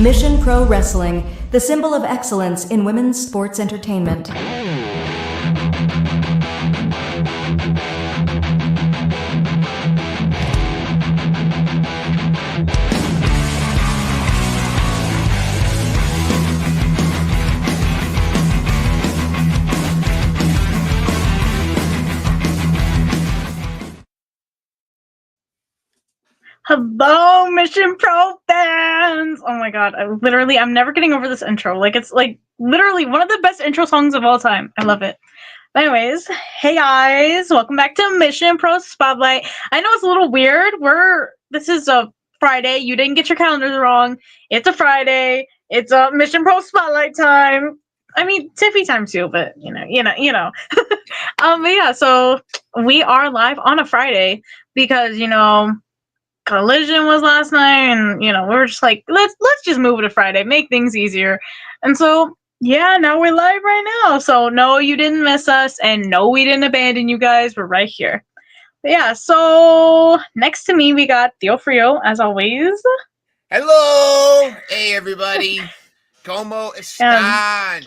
Mission Pro Wrestling, the symbol of excellence in women's sports entertainment. Hello, Mission Pro fans! Oh my god, I'm never getting over this intro. It's literally one of the best intro songs of all time. I love it. But anyways, hey guys, welcome back to Mission Pro Spotlight. I know it's a little weird. This is a Friday. You didn't get your calendars wrong. It's a Friday. It's a Mission Pro Spotlight time. I mean, Tiffy time too, but you know. But yeah, so we are live on a Friday because, Collision was last night, and we're just like, let's just move it to Friday, make things easier. And so yeah, now we're live right now. So no, you didn't miss us, and no, we didn't abandon you guys. We're right here. But yeah, so next to me we got Theo Frio, as always. Hello, hey everybody. Como están?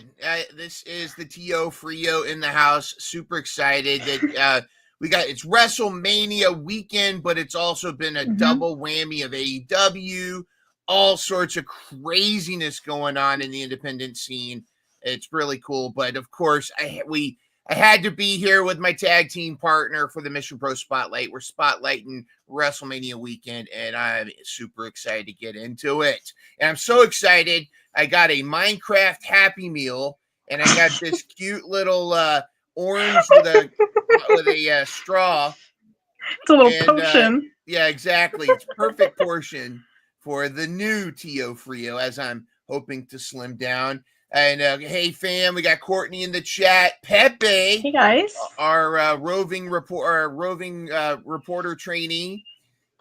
This is the Theo Frio in the house. Super excited that it's WrestleMania weekend, but it's also been a double whammy of AEW, all sorts of craziness going on in the independent scene. It's really cool, but of course, I had to be here with my tag team partner for the Mission Pro Spotlight. We're spotlighting WrestleMania weekend, and I'm super excited to get into it. And I'm so excited. I got a Minecraft Happy Meal, and I got this cute little orange with a straw. It's a little potion. Yeah, exactly. It's perfect portion for the new Theo Frio, as I'm hoping to slim down. And hey, fam, we got Courtney in the chat. Pepe, hey guys, our roving reporter trainee,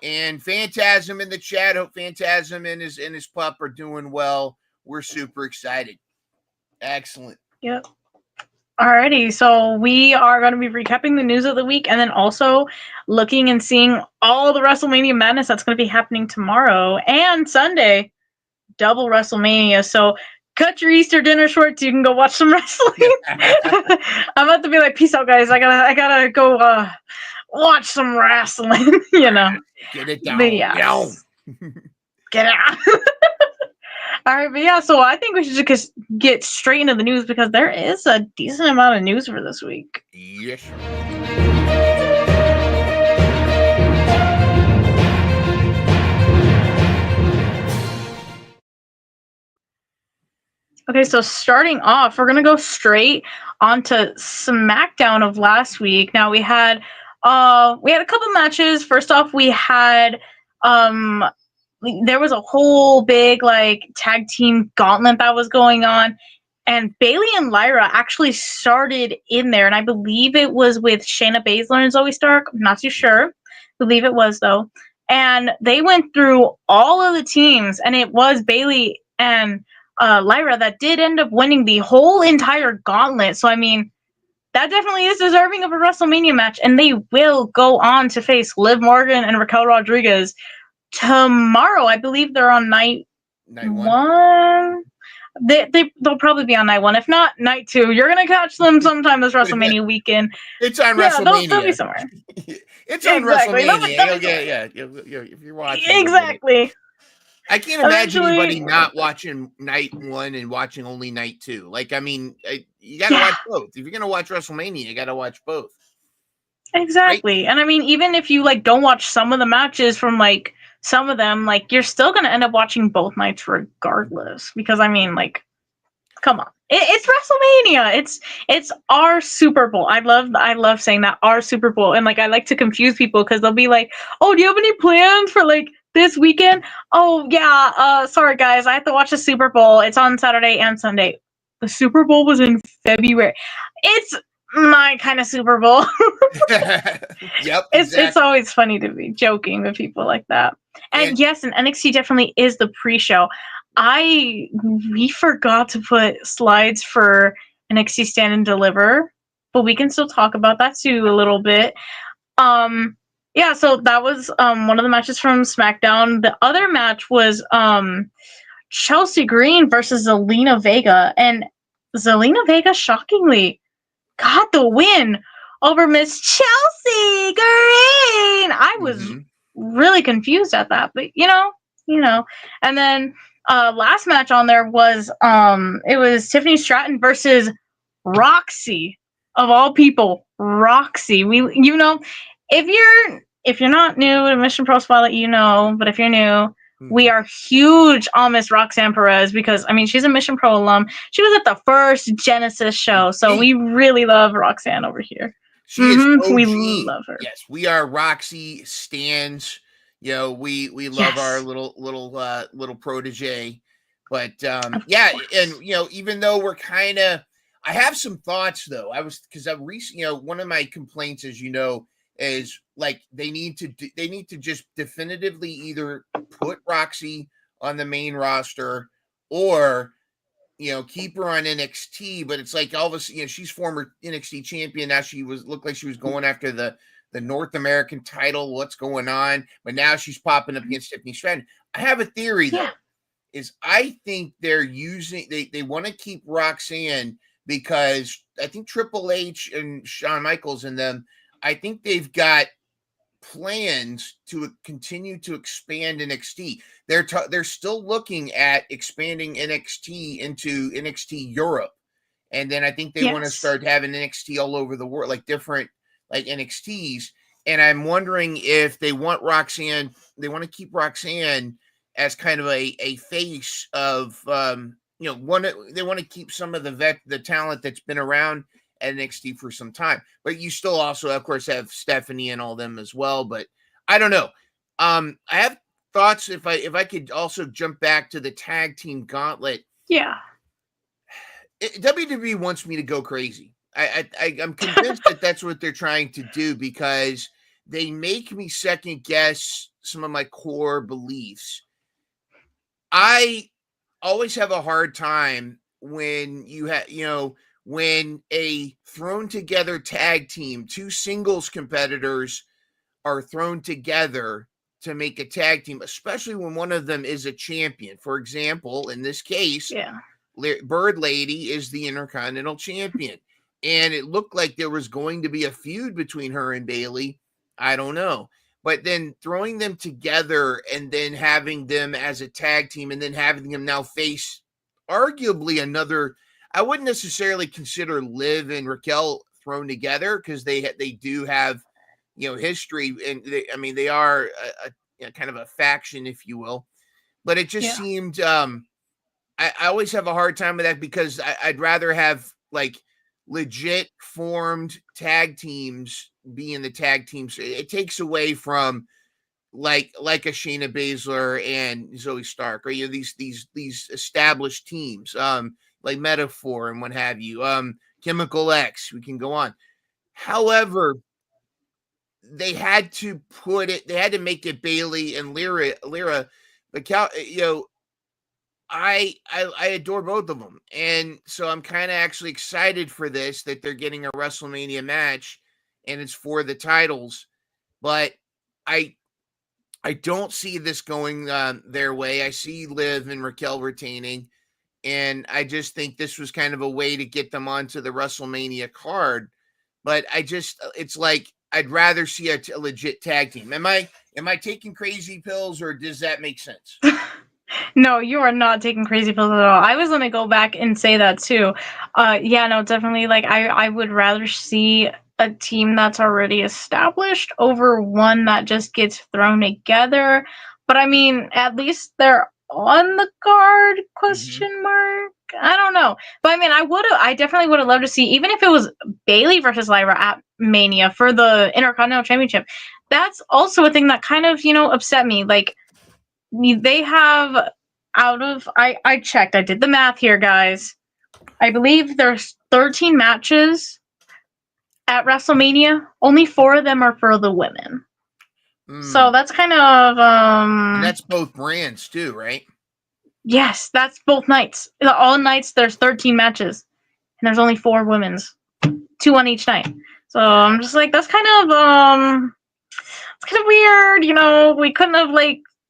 and Phantasm in the chat. Hope Phantasm and his pup are doing well. We're super excited. Excellent. Yep. Alrighty, so we are going to be recapping the news of the week, and then also looking and seeing all the WrestleMania madness that's going to be happening tomorrow and Sunday. Double WrestleMania. So cut your Easter dinner short so you can go watch some wrestling. I'm about to be like, peace out, guys. I gotta go watch some wrestling. Get it down. Yes. Get out. All right, but yeah, so I think we should just get straight into the news because there is a decent amount of news for this week. Yes. Okay, so starting off, we're going to go straight onto SmackDown of last week. Now, we had a couple matches. First off, we had there was a whole big tag team gauntlet that was going on, and Bayley and Lyra actually started in there, and I believe it was with Shayna Baszler and Zoe Stark. I'm not too sure. I believe it was, though. And they went through all of the teams, and it was Bayley and Lyra that did end up winning the whole entire gauntlet. So, I mean, that definitely is deserving of a WrestleMania match, and they will go on to face Liv Morgan and Raquel Rodriguez tomorrow. I believe they're on night one. They'll probably be on night one. If not, night two. You're going to catch them sometime this WrestleMania weekend. It's on WrestleMania. They'll be somewhere. It's on WrestleMania. Yeah. If you're watching. Exactly. I can't imagine anybody not watching night one and watching only night two. You got to watch both. If you're going to watch WrestleMania, you got to watch both. Exactly. Right? And I mean, even if you don't watch some of the matches from some of them, you're still going to end up watching both nights regardless. Because I mean, come on. It's WrestleMania. It's our Super Bowl. I love saying that, our Super Bowl. And I like to confuse people because they'll be like, oh, do you have any plans for this weekend? Oh yeah, sorry guys, I have to watch the Super Bowl. It's on Saturday and Sunday. The Super Bowl was in February. It's my kind of Super Bowl. Yep. It's always funny to be joking with people like that. And yes, and NXT definitely is the pre-show. We forgot to put slides for NXT Stand and Deliver, but we can still talk about that too a little bit. Yeah, so that was one of the matches from SmackDown. The other match was Chelsea Green versus Zelina Vega, and Zelina Vega shockingly got the win over Miss Chelsea Green. I was really confused at that, but you know. And then last match on there was it was Tiffany Stratton versus Roxy, of all people. Roxy. If you're not new to Mission Pro Spotlight, but if you're new, we are huge on Miss Roxanne Perez because, I mean, she's a Mission Pro alum. She was at the first Genesis show, so we really love Roxanne over here. She is OG. We love her. Yes, we are Roxy stans. We love our little protege. But yeah, and even though we're kind of, I have some thoughts though. One of my complaints, as you know, is like they need to just definitively either put Roxy on the main roster or keep her on NXT. But it's like all of a sudden, she's former NXT champion. Now looked like she was going after the North American title. What's going on? But now she's popping up against Tiffany Stratton. I have a theory though, is I think they're they want to keep Roxanne because I think Triple H and Shawn Michaels and them, I think they've got plans to continue to expand NXT. They're still looking at expanding NXT into NXT Europe. And then I think they want to start having NXT all over the world, like different like NXTs. And I'm wondering if they want Roxanne, they want to keep Roxanne as kind of a face of they want to keep some of the talent that's been around at NXT for some time, but you still also, of course, have Stephanie and all them as well. But I don't know. I have thoughts. If I could also jump back to the tag team gauntlet. Yeah. WWE wants me to go crazy. I'm convinced that that's what they're trying to do because they make me second guess some of my core beliefs. I always have a hard time when when a thrown together tag team, two singles competitors are thrown together to make a tag team, especially when one of them is a champion. For example, in this case, Bird Lady is the Intercontinental Champion. And it looked like there was going to be a feud between her and Bayley. I don't know. But then throwing them together and then having them as a tag team and then having them now face arguably another, I wouldn't necessarily consider Liv and Raquel thrown together because they do have, history. And they are a kind of a faction, if you will. But it just seemed, I always have a hard time with that because I'd rather have like legit formed tag teams be in the tag teams. It takes away from like a Shayna Baszler and Zoe Stark, or these established teams, like Metaphor and what have you, Chemical X. We can go on. However, they had to make it Bayley and Lyra, but I adore both of them. And so I'm kind of actually excited for this, that they're getting a WrestleMania match and it's for the titles. But I don't see this going their way. I see Liv and Raquel retaining. And I just think this was kind of a way to get them onto the WrestleMania card. But it's like, I'd rather see a legit tag team. Am I taking crazy pills, or does that make sense? No, you are not taking crazy pills at all. I was going to go back and say that too. No, definitely. Like, I would rather see a team that's already established over one that just gets thrown together. But I mean, at least they're on the card, question mark. I don't know. But I mean, I definitely would have loved to see, even if it was Bayley versus Lyra at Mania for the Intercontinental Championship. That's also a thing that kind of, upset me. Like, they have I checked, I did the math here, guys. I believe there's 13 matches at WrestleMania. Only 4 of them are for the women. So that's kind of and that's both brands too, right? Yes, that's both nights. All nights there's 13 matches. And there's only 4 women's. 2 on each night. So I'm just like, that's kind of weird, we couldn't have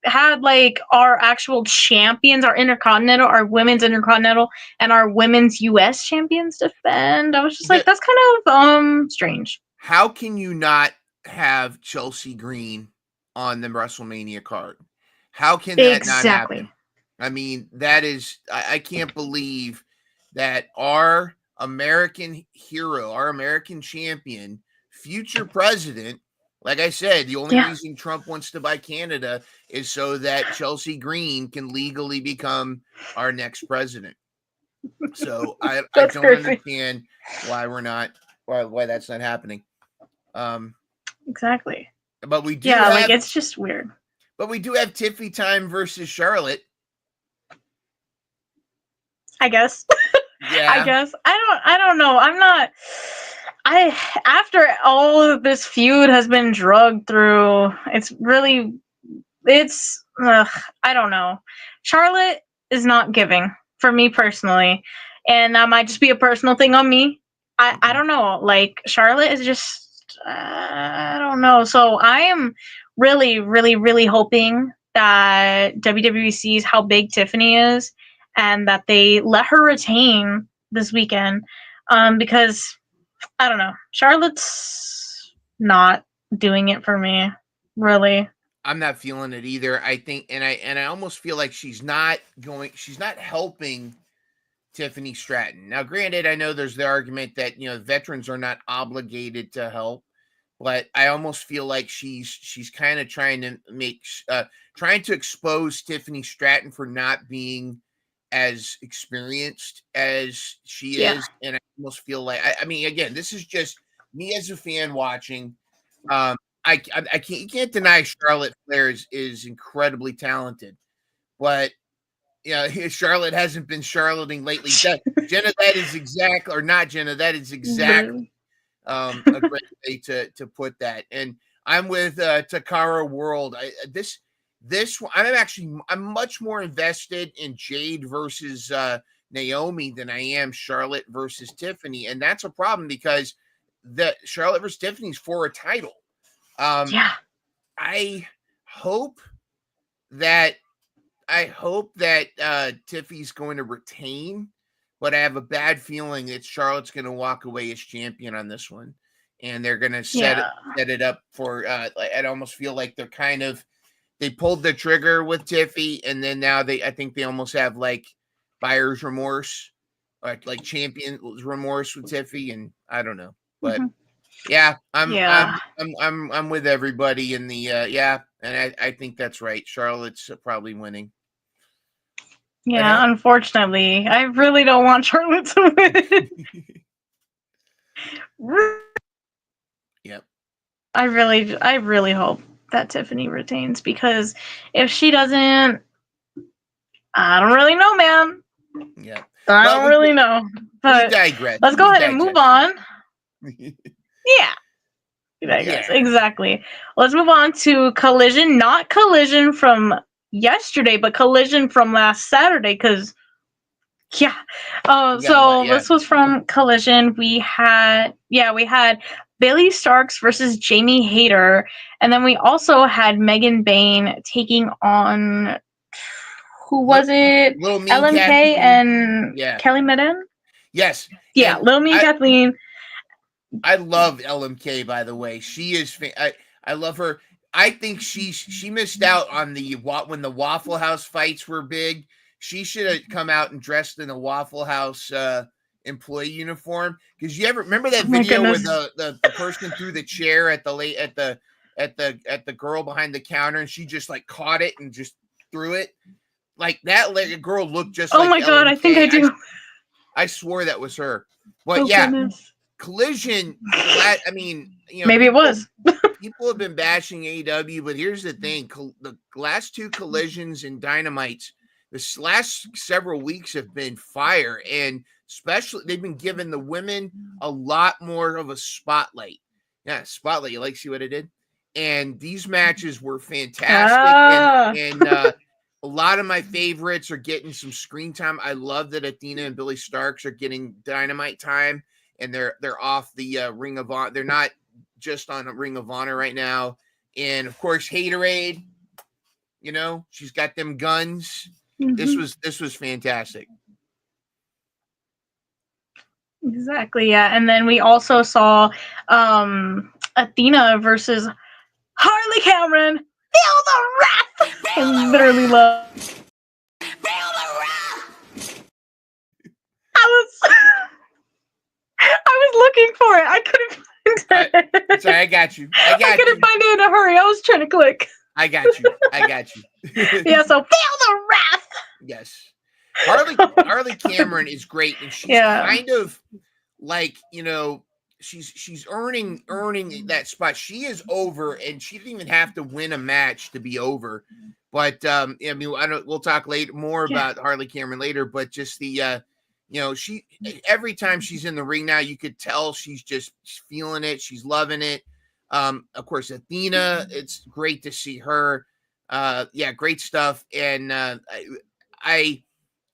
had like our actual champions, our Intercontinental, our Women's Intercontinental, and our Women's US champions defend. I was just like, that's kind of strange. How can you not have Chelsea Green on the WrestleMania card? How can that not happen? I mean, that is, I can't believe that our American hero, our American champion, future president, like I said, the only reason Trump wants to buy Canada is so that Chelsea Green can legally become our next president. So I don't understand why we're not, why that's not happening. Exactly. But we do like it's just weird. But we do have Tiffy time versus Charlotte. I guess. Yeah. I guess. I don't know. After all of this feud has been drugged through, I don't know. Charlotte is not giving for me personally. And that might just be a personal thing on me. I don't know. Like, Charlotte is just, I don't know. So I am really, really, really hoping that WWE sees how big Tiffany is and that they let her retain this weekend. Because, I don't know. Charlotte's not doing it for me, really. I'm not feeling it either. I think, and I almost feel like she's not helping Tiffany Stratton. Now, granted, I know there's the argument that, veterans are not obligated to help, but I almost feel like she's kind of trying to expose Tiffany Stratton for not being as experienced as she is. And I almost feel like, I mean, again, this is just me as a fan watching. You can't deny Charlotte Flair is incredibly talented, but Charlotte hasn't been Charlotting lately. Jenna, that is exactly a great way to put that. And I'm with Takara World. I'm much more invested in Jade versus Naomi than I am Charlotte versus Tiffany, and that's a problem because the Charlotte versus Tiffany's for a title. I hope that Tiffy's going to retain, but I have a bad feeling that Charlotte's going to walk away as champion on this one, and they're going to set it up for. I almost feel like they pulled the trigger with Tiffy, and then now I think they almost have like buyer's remorse, like champion's remorse with Tiffy, and I don't know, but. Yeah, I'm with everybody in the and I think that's right. Charlotte's probably winning. Yeah, unfortunately, I really don't want Charlotte to win. Yep. I really hope that Tiffany retains, because if she doesn't, I don't really know, man. Yeah. I don't really know. But we digress. Let's go ahead and move on. Yeah. Exactly. Let's move on to Collision. Not Collision from yesterday, but Collision from last Saturday, because this was from Collision. We had Bayley Starks versus Jamie Hayter, and then we also had Megan Bayne taking on, who was it? LMK and Kelly Madden? Yes. Yeah, Little Mean Kathleen. I love LMK, by the way. She is. I love her. I think she missed out on when the Waffle House fights were big. She should have come out and dressed in a Waffle House employee uniform. Because you ever remember that video where the person threw the chair at the girl behind the counter, and she just like caught it and just threw it like that. Like a girl looked just. Oh my God! LMK. I think I do. I swore that was her. But goodness. Collision, I mean, maybe it was. People have been bashing AEW, but here's the thing. The last two Collisions and Dynamites, this last several weeks have been fire, and especially they've been giving the women a lot more of a spotlight. Yeah, spotlight. You see what I did? And these matches were fantastic, and a lot of my favorites are getting some screen time. I love that Athena and Billy Starks are getting Dynamite time. And they're off the Ring of Honor. They're not just on a Ring of Honor right now. And of course, Haterade. You know, she's got them guns. Mm-hmm. This was fantastic. Exactly, yeah. And then we also saw Athena versus Harley Cameron. Feel the wrath! I literally love. Feel the wrath! I was looking for it. I couldn't find it. Sorry, I got you. I couldn't find it in a hurry. I was trying to click. I got you. Yeah, so feel the wrath. Yes. Harley Cameron is great, and she's kind of like, you know, she's earning that spot. She is over, and she didn't even have to win a match to be over. But I mean, we'll talk more about Harley Cameron later. But just the you know, every time she's in the ring now, you could tell she's feeling it. She's loving it. Of course, Athena, it's great to see her. Yeah, great stuff. And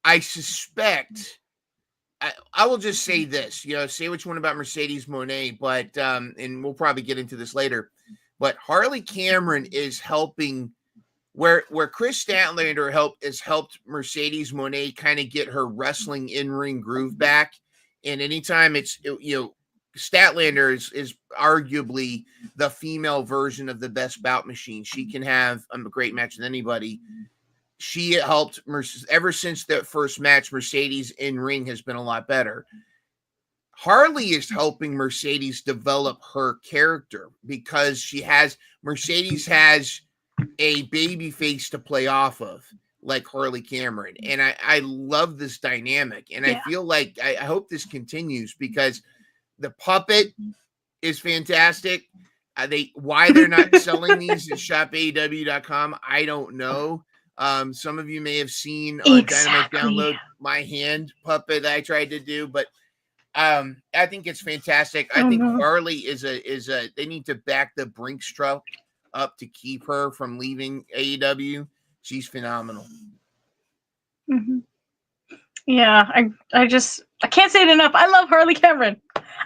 I suspect, I will just say this, you know, say what you want about Mercedes Moné, but and we'll probably get into this later, but Harley Cameron is helping where Chris Statlander has helped Mercedes Moné kind of get her wrestling in-ring groove back. And anytime you know, Statlander is arguably the female version of the best bout machine. She can have a great match with anybody. She helped ever since that first match. Mercedes in ring has been a lot better. Harley is helping Mercedes develop her character because Mercedes has a baby face to play off of, like Harley Cameron. And I love this dynamic. And I feel like I hope this continues because the puppet is fantastic. Why they're not selling these at shopaew.com, I don't know. Some of you may have seen on Dynamite Download my hand puppet that I tried to do, but I think it's fantastic. I think Harley is they need to back the Brinks truck up to keep her from leaving AEW. She's phenomenal. Mm-hmm. Yeah, I can't say it enough. I love Harley Cameron.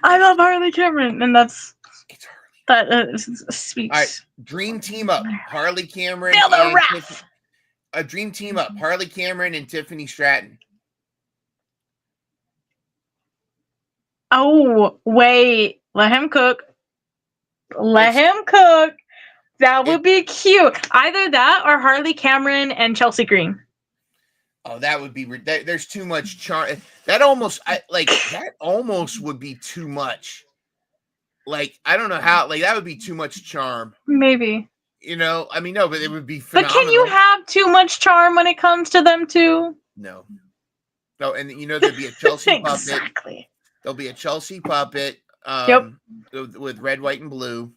And that's that speaks. All right, dream team up. Harley Cameron Feel the wrath. A dream team up. Harley Cameron and Tiffany Stratton. Oh, wait. Let him cook. That would be cute. Either that or Harley Cameron and Chelsea Green. Oh, that would be. There's too much charm. That almost would be too much. Like, I don't know how. Like, that would be too much charm. Maybe. You know, I mean, no, but it would be phenomenal. But can you have too much charm when it comes to them too? No, and you know, there'd be a Chelsea puppet. Exactly. There'll be a Chelsea puppet. With red, white, and blue.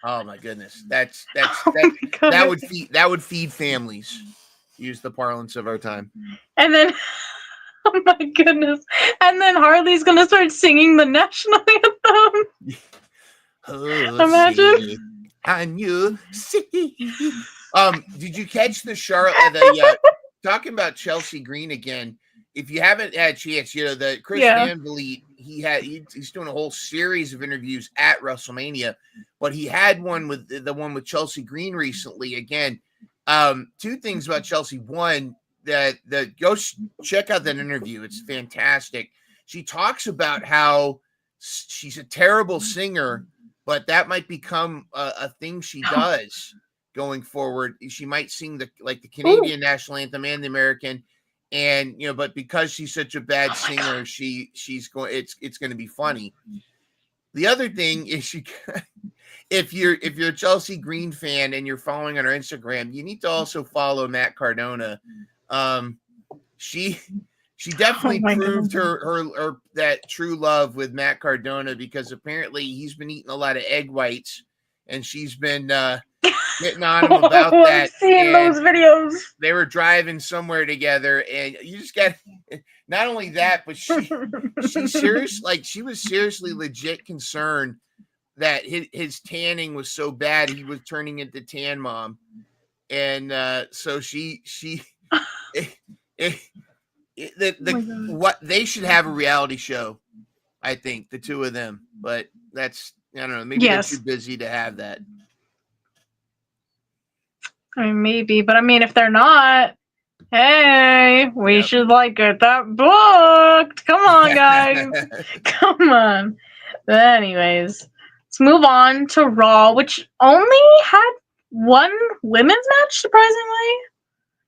Oh my goodness, that would feed families. Use the parlance of our time. And then, oh my goodness, and then Harley's gonna start singing the national anthem. Imagine. Can you see? Did you catch the talking about Chelsea Green again? If you haven't had a chance, you know, the Chris Van Vliet, he's doing a whole series of interviews at WrestleMania, but he had one with with Chelsea Green recently. Again, two things about Chelsea. One, go check out that interview. It's fantastic. She talks about how she's a terrible singer, but that might become a thing she does going forward. She might sing the Canadian national anthem and the American. And, you know, but because she's such a bad singer, she's going, it's going to be funny. The other thing is if you're a Chelsea Green fan and you're following on her Instagram, you need to also follow Matt Cardona. She definitely proved her that true love with Matt Cardona, because apparently he's been eating a lot of egg whites and she's been getting on him about that. I've seen those videos. They were driving somewhere together, and you just got not only that, but she was seriously legit concerned that his tanning was so bad he was turning into tan mom, and so what they should have a reality show. I think the two of them, but I don't know. Maybe they're too busy to have that. I mean, maybe, but I mean, if they're not, hey, we should get that booked. Come on, guys. Come on. But anyways, let's move on to Raw, which only had one women's match, surprisingly.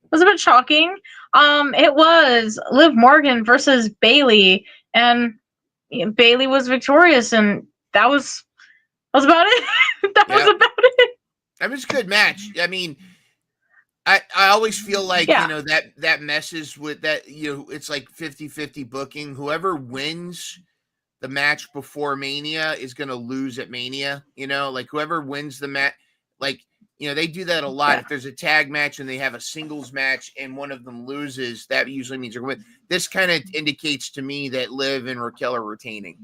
It was a bit shocking. It was Liv Morgan versus Bayley, and Bayley was victorious, and that was about it. That was about it. It was a good match. I mean, I always feel like, that messes with that, it's like 50-50 booking. Whoever wins the match before Mania is going to lose at Mania, like whoever wins the match, like, they do that a lot. If there's a tag match and they have a singles match and one of them loses, that usually means they're going to win. This kind of indicates to me that Liv and Raquel are retaining.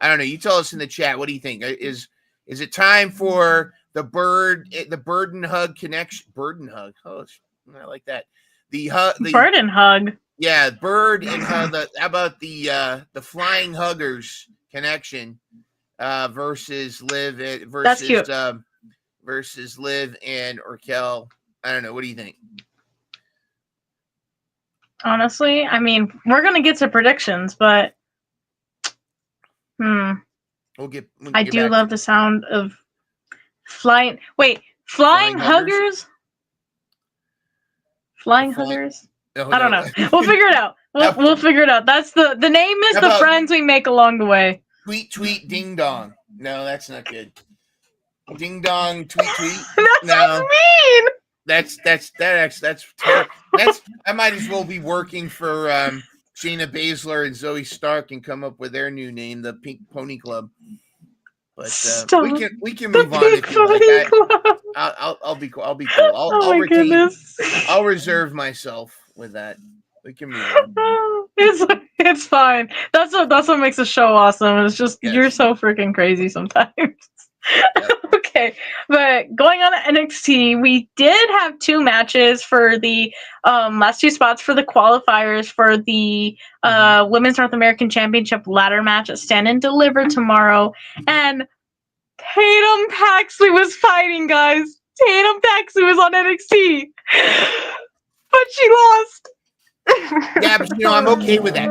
I don't know. You tell us in the chat. What do you think? Is it time for the burden hug connection? Burden hug. Oh, I like that. The burden hug. Yeah, bird and hug. How about the flying huggers connection versus Liv versus Liv and Raquel? I don't know. What do you think? Honestly, I mean, we're gonna get to predictions, but I do love the sound of flying. Wait, flying huggers? Flying huggers? No, I don't know. We'll figure it out. We'll figure it out. That's the name is the friends we make along the way. Tweet ding dong. No, that's not good. Ding dong tweet. That sounds mean. That's terrible. I might as well be working for Shayna Baszler and Zoe Stark and come up with their new name, the Pink Pony Club. But we can move on if you like. I'll be cool. I'll be cool. I'll reserve myself with that. We can move on. It's fine. That's what makes the show awesome. It's just you're so freaking crazy sometimes. Okay, but going on to NXT, we did have two matches for the last two spots for the qualifiers for the Women's North American Championship ladder match at Stand and Deliver tomorrow. And Tatum Paxley was fighting, guys. Tatum Paxley was on NXT. But she lost. Yeah, but I'm okay with that.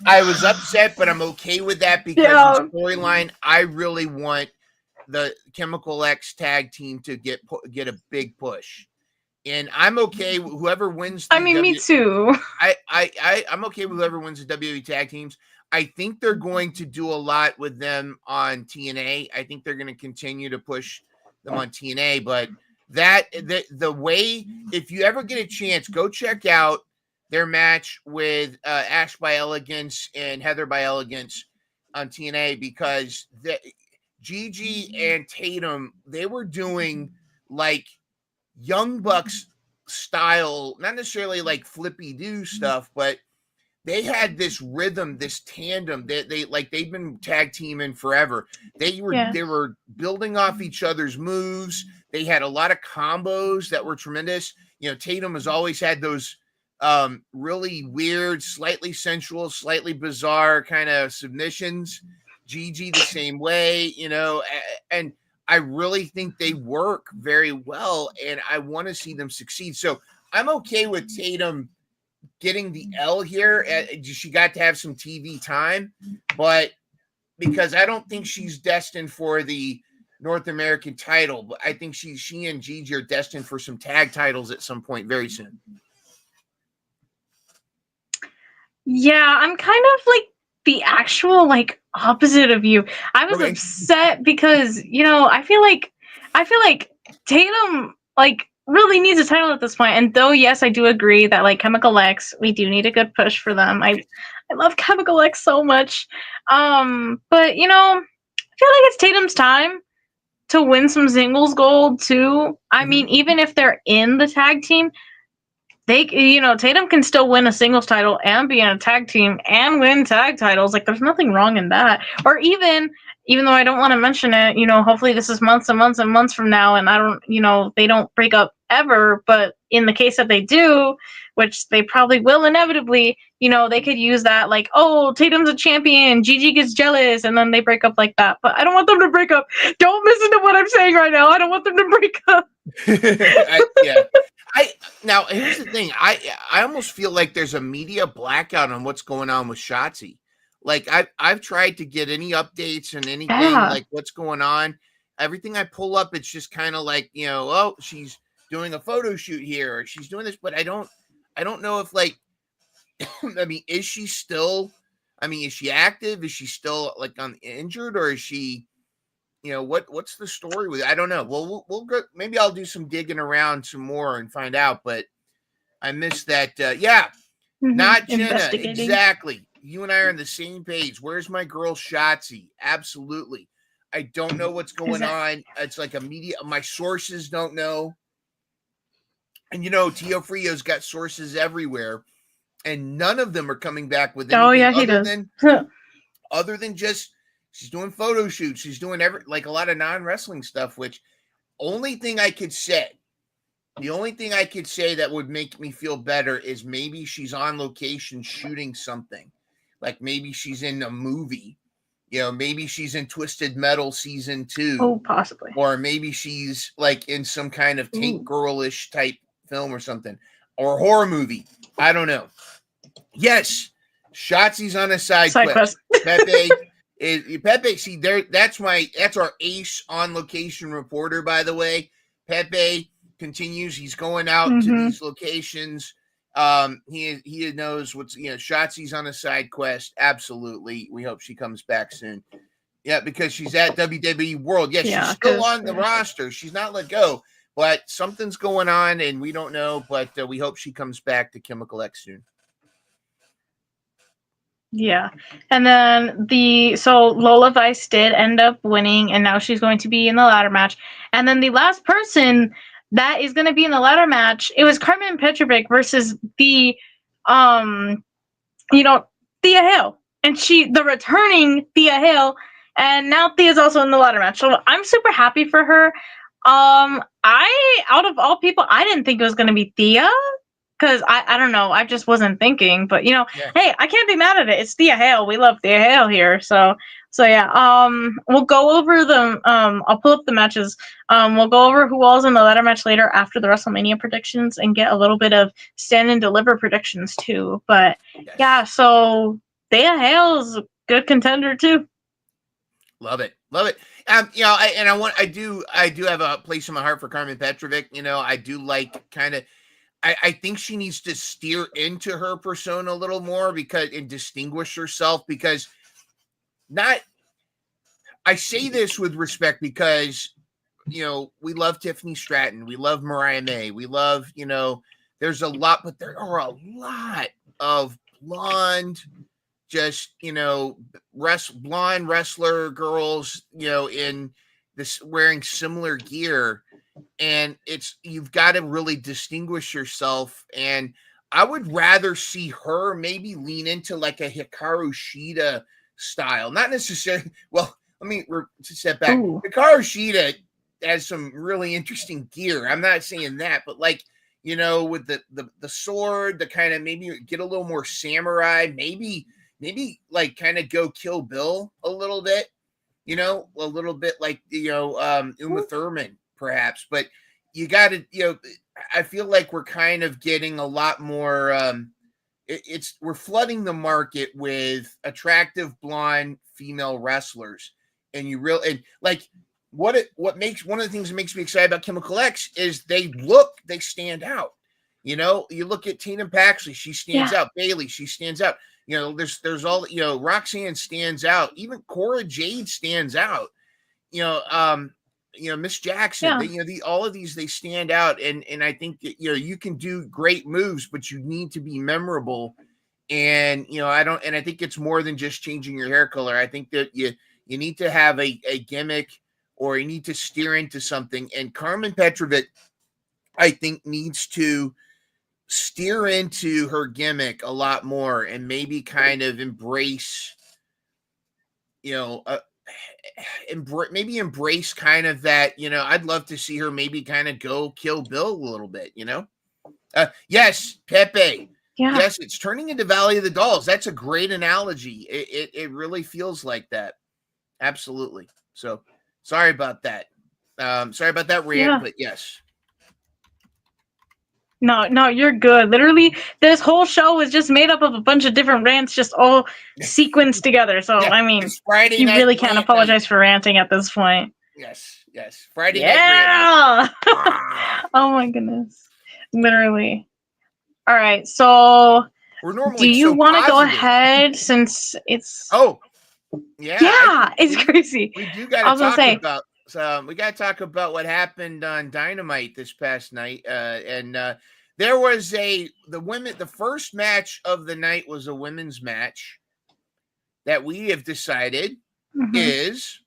I was upset, but I'm okay with that because the storyline, I really want the Chemical X tag team to get a big push, and I'm okay with whoever wins. Me too. I'm okay with whoever wins the WWE tag teams. I think they're going to do a lot with them on TNA. I think they're going to continue to push them on TNA, but the way, if you ever get a chance, go check out their match with Ash by Elegance and Heather by Elegance on TNA, because Gigi and Tatum, they were doing like Young Bucks style, not necessarily like flippy do stuff, but they had this rhythm, this tandem that they've been tag teaming forever. They were building off each other's moves. They had a lot of combos that were tremendous. Tatum has always had those really weird, slightly sensual, slightly bizarre kind of submissions. Gigi the same way, and I really think they work very well, and I want to see them succeed. So I'm okay with Tatum getting the L here. She got to have some TV time, but because I don't think she's destined for the North American title, but I think she and Gigi are destined for some tag titles at some point very soon. Yeah, I'm kind of like the actual opposite of you. I was upset because I feel like Tatum really needs a title at this point. And though yes, I do agree that Chemical X, we do need a good push for them. I love Chemical X so much. But I feel like it's Tatum's time to win some singles gold too. I mean, even if they're in the tag team, they, Tatum can still win a singles title and be in a tag team and win tag titles. There's nothing wrong in that. Or even though I don't want to mention it, hopefully this is months and months and months from now, and I don't, they don't break up ever. But in the case that they do, which they probably will inevitably, they could use that Tatum's a champion, Gigi gets jealous, and then they break up like that. But I don't want them to break up. Don't listen to what I'm saying right now. I don't want them to break up. Yeah. Now here's the thing. I almost feel like there's a media blackout on what's going on with Shotzi. Like I've tried to get any updates and anything Yeah. like what's going on. Everything I pull up, it's just kind of like, oh, she's doing a photo shoot here or she's doing this, but I don't know if like I mean, is she still is she active? Is she still like injured or is she what's the story with it? I don't know. Well, we'll go. Maybe I'll do some digging around some more and find out. But I missed that. Yeah, not Jenna. Investigating. Exactly. You and I are on the same page. Where's my girl Shotzi? Absolutely. I don't know what's going on. It's like my sources don't know. And Tio Frio's got sources everywhere, and none of them are coming back with anything he does. Other than just she's doing photo shoots. She's doing like a lot of non-wrestling stuff, which the only thing I could say that would make me feel better is maybe she's on location shooting something. Like maybe she's in a movie. Maybe she's in Twisted Metal season 2. Oh, possibly. Or maybe she's like in some kind of Tank Girl-ish type film or something. Or a horror movie. I don't know. Yes, Shotzi's on a side quest. Pepe Pepe, see there. That's our ace on location reporter, by the way. Pepe continues. He's going out to these locations. He knows what's Shotzi's on a side quest. Absolutely. We hope she comes back soon. Yeah, because she's at WWE World. Yeah, she's still on the roster. She's not let go, but something's going on, and we don't know. But we hope she comes back to Chemical X soon. Yeah. And then Lola Vice did end up winning, and now she's going to be in the ladder match. And then the last person that is going to be in the ladder match, it was Carmen Petrovic versus the Thea Hale. And the returning Thea Hale, and now Thea's also in the ladder match. So I'm super happy for her. Out of all people, I didn't think it was going to be Thea. Because I don't know, I just wasn't thinking, but hey, I can't be mad at it. It's Thea Hale. We love Thea Hale here, so yeah. We'll go over the I'll pull up the matches. We'll go over who all's in the ladder match later after the WrestleMania predictions and get a little bit of stand and deliver predictions too. But yeah, so Thea Hale's a good contender too. Love it. I do have a place in my heart for Carmen Petrovic. I do like kind of. I think she needs to steer into her persona a little more and distinguish herself because I say this with respect because, we love Tiffany Stratton. We love Mariah May. We love, there's a lot, but there are a lot of blonde, just, blonde wrestler girls, in this wearing similar gear. And you've got to really distinguish yourself. And I would rather see her maybe lean into like a Hikaru Shida style. Not necessarily. Well, let me step back. Ooh. Hikaru Shida has some really interesting gear. I'm not saying that, but like, with the sword, the kind of maybe get a little more samurai, maybe like kind of go Kill Bill a little bit, a little bit like, Uma Thurman. Perhaps, but you got to, I feel like we're kind of getting a lot more. We're flooding the market with attractive blonde female wrestlers, and one of the things that makes me excited about Chemical X is they stand out. You look at Tina Paxley, she stands out. Bailey, she stands out. There's all Roxanne stands out. Even Cora Jade stands out. Miss Jackson, all of these, they stand out. And I think that, you can do great moves, but you need to be memorable. And, I think it's more than just changing your hair color. I think that you need to have a gimmick or you need to steer into something. And Carmen Petrovic, I think, needs to steer into her gimmick a lot more and maybe kind of embrace, maybe embrace kind of that, I'd love to see her maybe kind of go Kill Bill a little bit, yes, Pepe. Yeah. Yes, it's turning into Valley of the Dolls. That's a great analogy. It really feels like that. Absolutely. So sorry about that. Rant, but yes. No, you're good. Literally, this whole show was just made up of a bunch of different rants, just all sequenced together. So, Yeah, I mean, it's Friday you night really can't rant apologize night. for ranting at this point. Yes. Friday night Yeah! rant. Oh my goodness. Literally. All right, so We're do normally you so want to go positive. ahead since it's. Oh, yeah. Yeah, it's crazy. We do got I to was gonna talk say, about. We got to talk about what happened on Dynamite this past night, and there was the first match of the night was a women's match that we have decided is.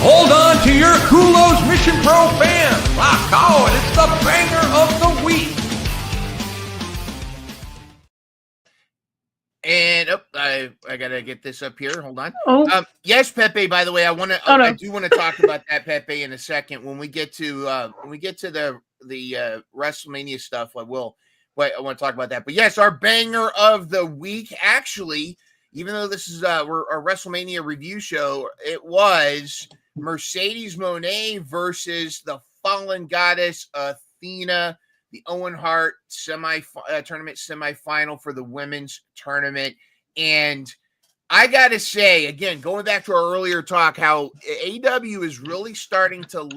Hold on to your Kulos Mission Pro fans. Rock on, it's the banger of the week. And I gotta get this up here. Hold on. oh, Yes, Pepe. By the way, I do want to talk about that, Pepe, in a second when we get to the WrestleMania stuff. I will. But I want to talk about that. But yes, our banger of the week. Actually, even though this is our WrestleMania review show, it was Mercedes Moné versus the Fallen Goddess Athena. The Owen Hart tournament semifinal for the women's tournament. And I got to say, again, going back to our earlier talk, how AEW is really starting to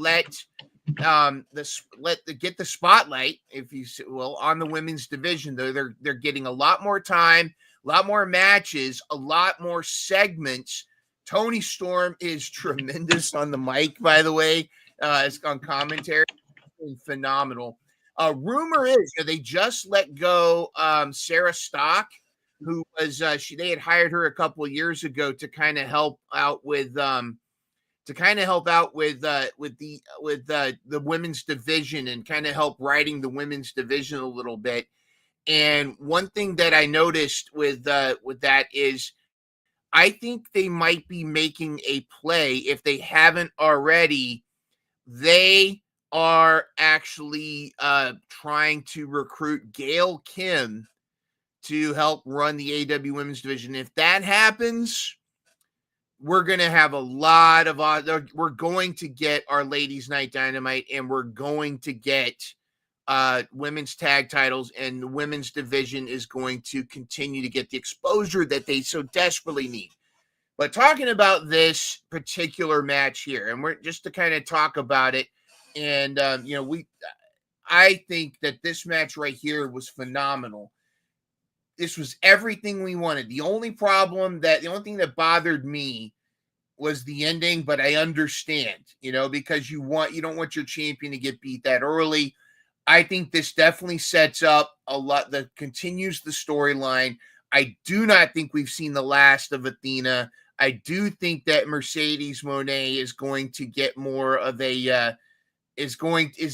get the spotlight, if you will, on the women's division. They're getting a lot more time, a lot more matches, a lot more segments. Tony Storm is tremendous on the mic, by the way. It's on commentary. Phenomenal. Rumor is they just let go Sarah Stock, who was they had hired her a couple of years ago to kind of help out with the women's division and kind of help writing the women's division a little bit. And one thing that I noticed with that is I think they might be making a play, if they haven't already. They are actually trying to recruit Gail Kim to help run the AEW women's division. If that happens, we're going to have a lot of we're going to get our Ladies Night Dynamite, and we're going to get women's tag titles, and the women's division is going to continue to get the exposure that they so desperately need. But talking about this particular match here, and we're just to kind of talk about it, and I think that this match right here was phenomenal. This was everything we wanted. The only thing that bothered me was the ending, but I understand, because you don't want your champion to get beat that early. I think this definitely sets up a lot that continues the storyline. I do not think we've seen the last of Athena. I do think that Mercedes Moné is going to get more of is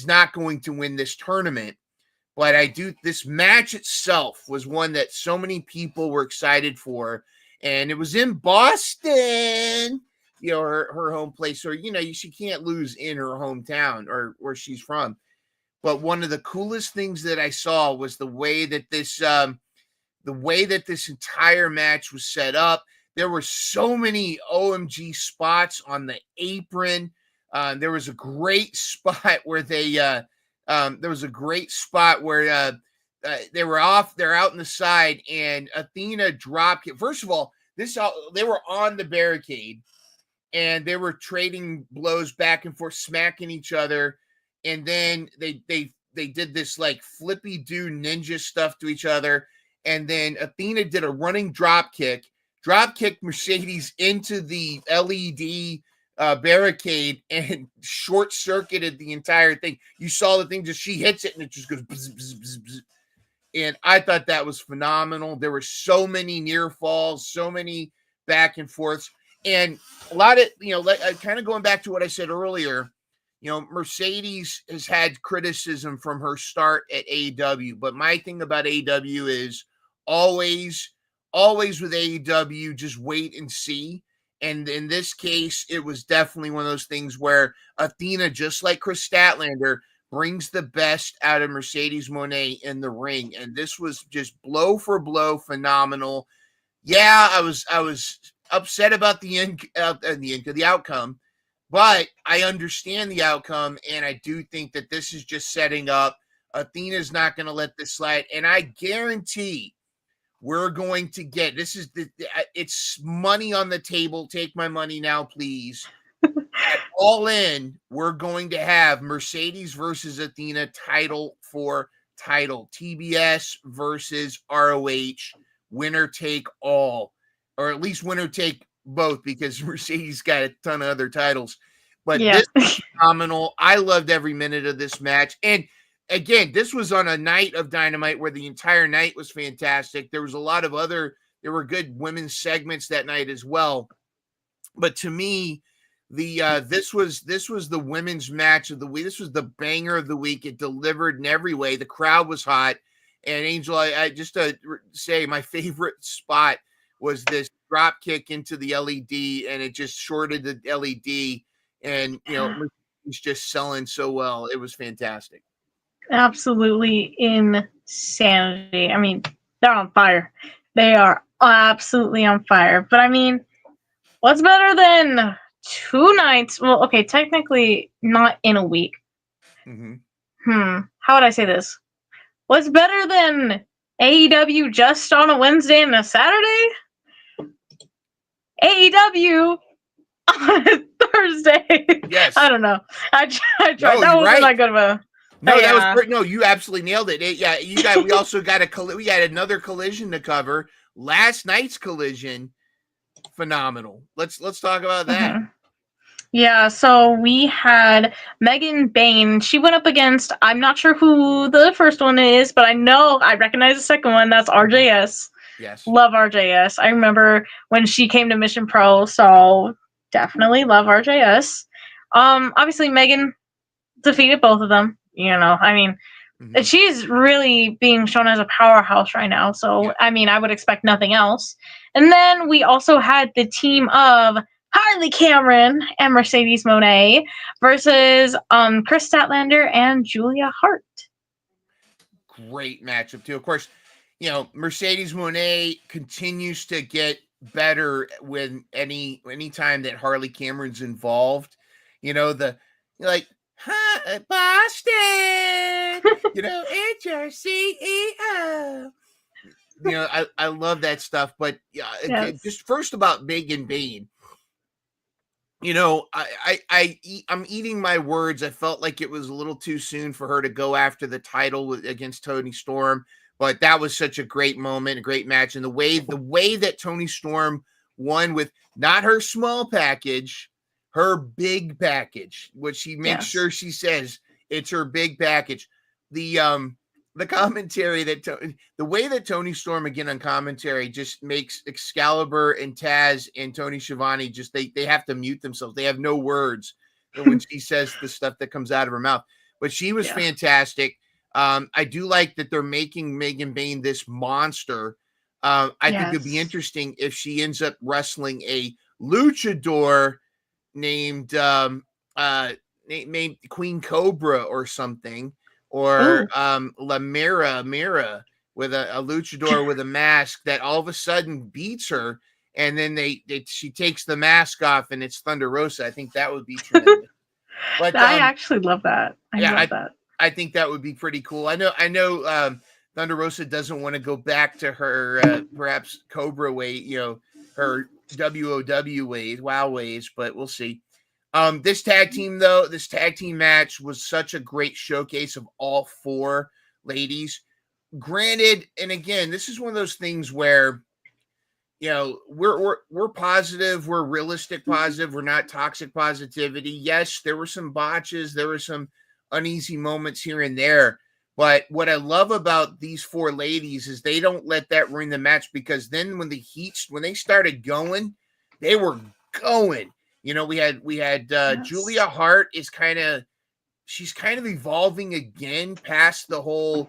not going to win this tournament. But this match itself was one that so many people were excited for. And it was in Boston, her home place. So, she can't lose in her hometown or where she's from. But one of the coolest things that I saw was the way that this entire match was set up. There were so many OMG spots on the apron. There was a great spot where they're out in the side, and Athena dropped it. First of all, they were on the barricade, and they were trading blows back and forth, smacking each other, and then they did this like flippy do ninja stuff to each other, and then Athena did a running drop kicked Mercedes into the LED barricade and short-circuited the entire thing. You saw the thing, she hits it and it just goes bzz, bzz, bzz, bzz. And I thought that was phenomenal. There were so many near falls, so many back and forths, and a lot of, kind of going back to what I said earlier, Mercedes has had criticism from her start at AEW, but my thing about AEW is always with AEW, just wait and see. And in this case, it was definitely one of those things where Athena, just like Chris Statlander, brings the best out of Mercedes Moné in the ring. And this was just blow for blow phenomenal. Yeah, I was upset about the outcome, but I understand the outcome, and I do think that this is just setting up. Athena's not going to let this slide, and I guarantee we're going to get it's money on the table. Take my money now, please. At All In, we're going to have Mercedes versus Athena title for title. TBS versus ROH, winner take all, or at least winner take both, because Mercedes got a ton of other titles. But Yeah. this was phenomenal. I loved every minute of this match. And again, this was on a night of Dynamite where the entire night was fantastic. There was a lot of there were good women's segments that night as well. But to me, this was the women's match of the week. This was the banger of the week. It delivered in every way. The crowd was hot. And Angel, I just say my favorite spot was this drop kick into the LED, and it just shorted the LED, and it's just selling so well. It was fantastic. Absolutely insanity. I mean, they're on fire. They are absolutely on fire. But I mean, what's better than 2 nights? Well, okay, technically not in a week. How would I say this? What's better than AEW just on a Wednesday and a Saturday? AEW on a Thursday. Yes. I don't know. I tried. No, that wasn't right. that good of a. No, yeah. that was great. No, you absolutely nailed it. We also got we got another collision to cover. Last night's collision, phenomenal. Let's talk about that. Mm-hmm. Yeah, so we had Megan Bain. She went up against, I'm not sure who the first one is, but I recognize the second one. That's RJS. Yes. Love RJS. I remember when she came to Mission Pro, so definitely love RJS. Obviously Megan defeated both of them. I mean, she's really being shown as a powerhouse right now. So, yeah. I mean, I would expect nothing else. And then we also had the team of Harley Cameron and Mercedes Moné versus Chris Statlander and Julia Hart. Great matchup too. Of course, Mercedes Moné continues to get better when any time that Harley Cameron's involved. Boston, it's your CEO. I love that stuff. But yes. Just first about Megan Bain. I'm eating my words. I felt like it was a little too soon for her to go after the title against Toni Storm, but that was such a great moment, a great match. And the way that Toni Storm won with not her small package, her big package, which she makes sure she says it's her big package. The commentary the way that Toni Storm again on commentary just makes Excalibur and Taz and Tony Schiavone just they have to mute themselves. They have no words when she says the stuff that comes out of her mouth. But she was fantastic. I do like that they're making Megan Bain this monster. I think it'd be interesting if she ends up wrestling a luchador named Queen Cobra or something. Or La Mira with a luchador with a mask that all of a sudden beats her, and then she takes the mask off and it's Thunder Rosa. I think that would be tremendous. But I actually love that. I think that would be pretty cool. I know Thunder Rosa doesn't want to go back to her perhaps Cobra way, her WOW ways, WoW ways, but we'll see. This tag team match was such a great showcase of all four ladies. Granted, and again, this is one of those things where, we're positive, we're realistic positive, we're not toxic positivity. Yes, there were some botches, there were some uneasy moments here and there. But what I love about these four ladies is they don't let that ruin the match, because then when they started going, they were going. We had Julia Hart she's kind of evolving again past the whole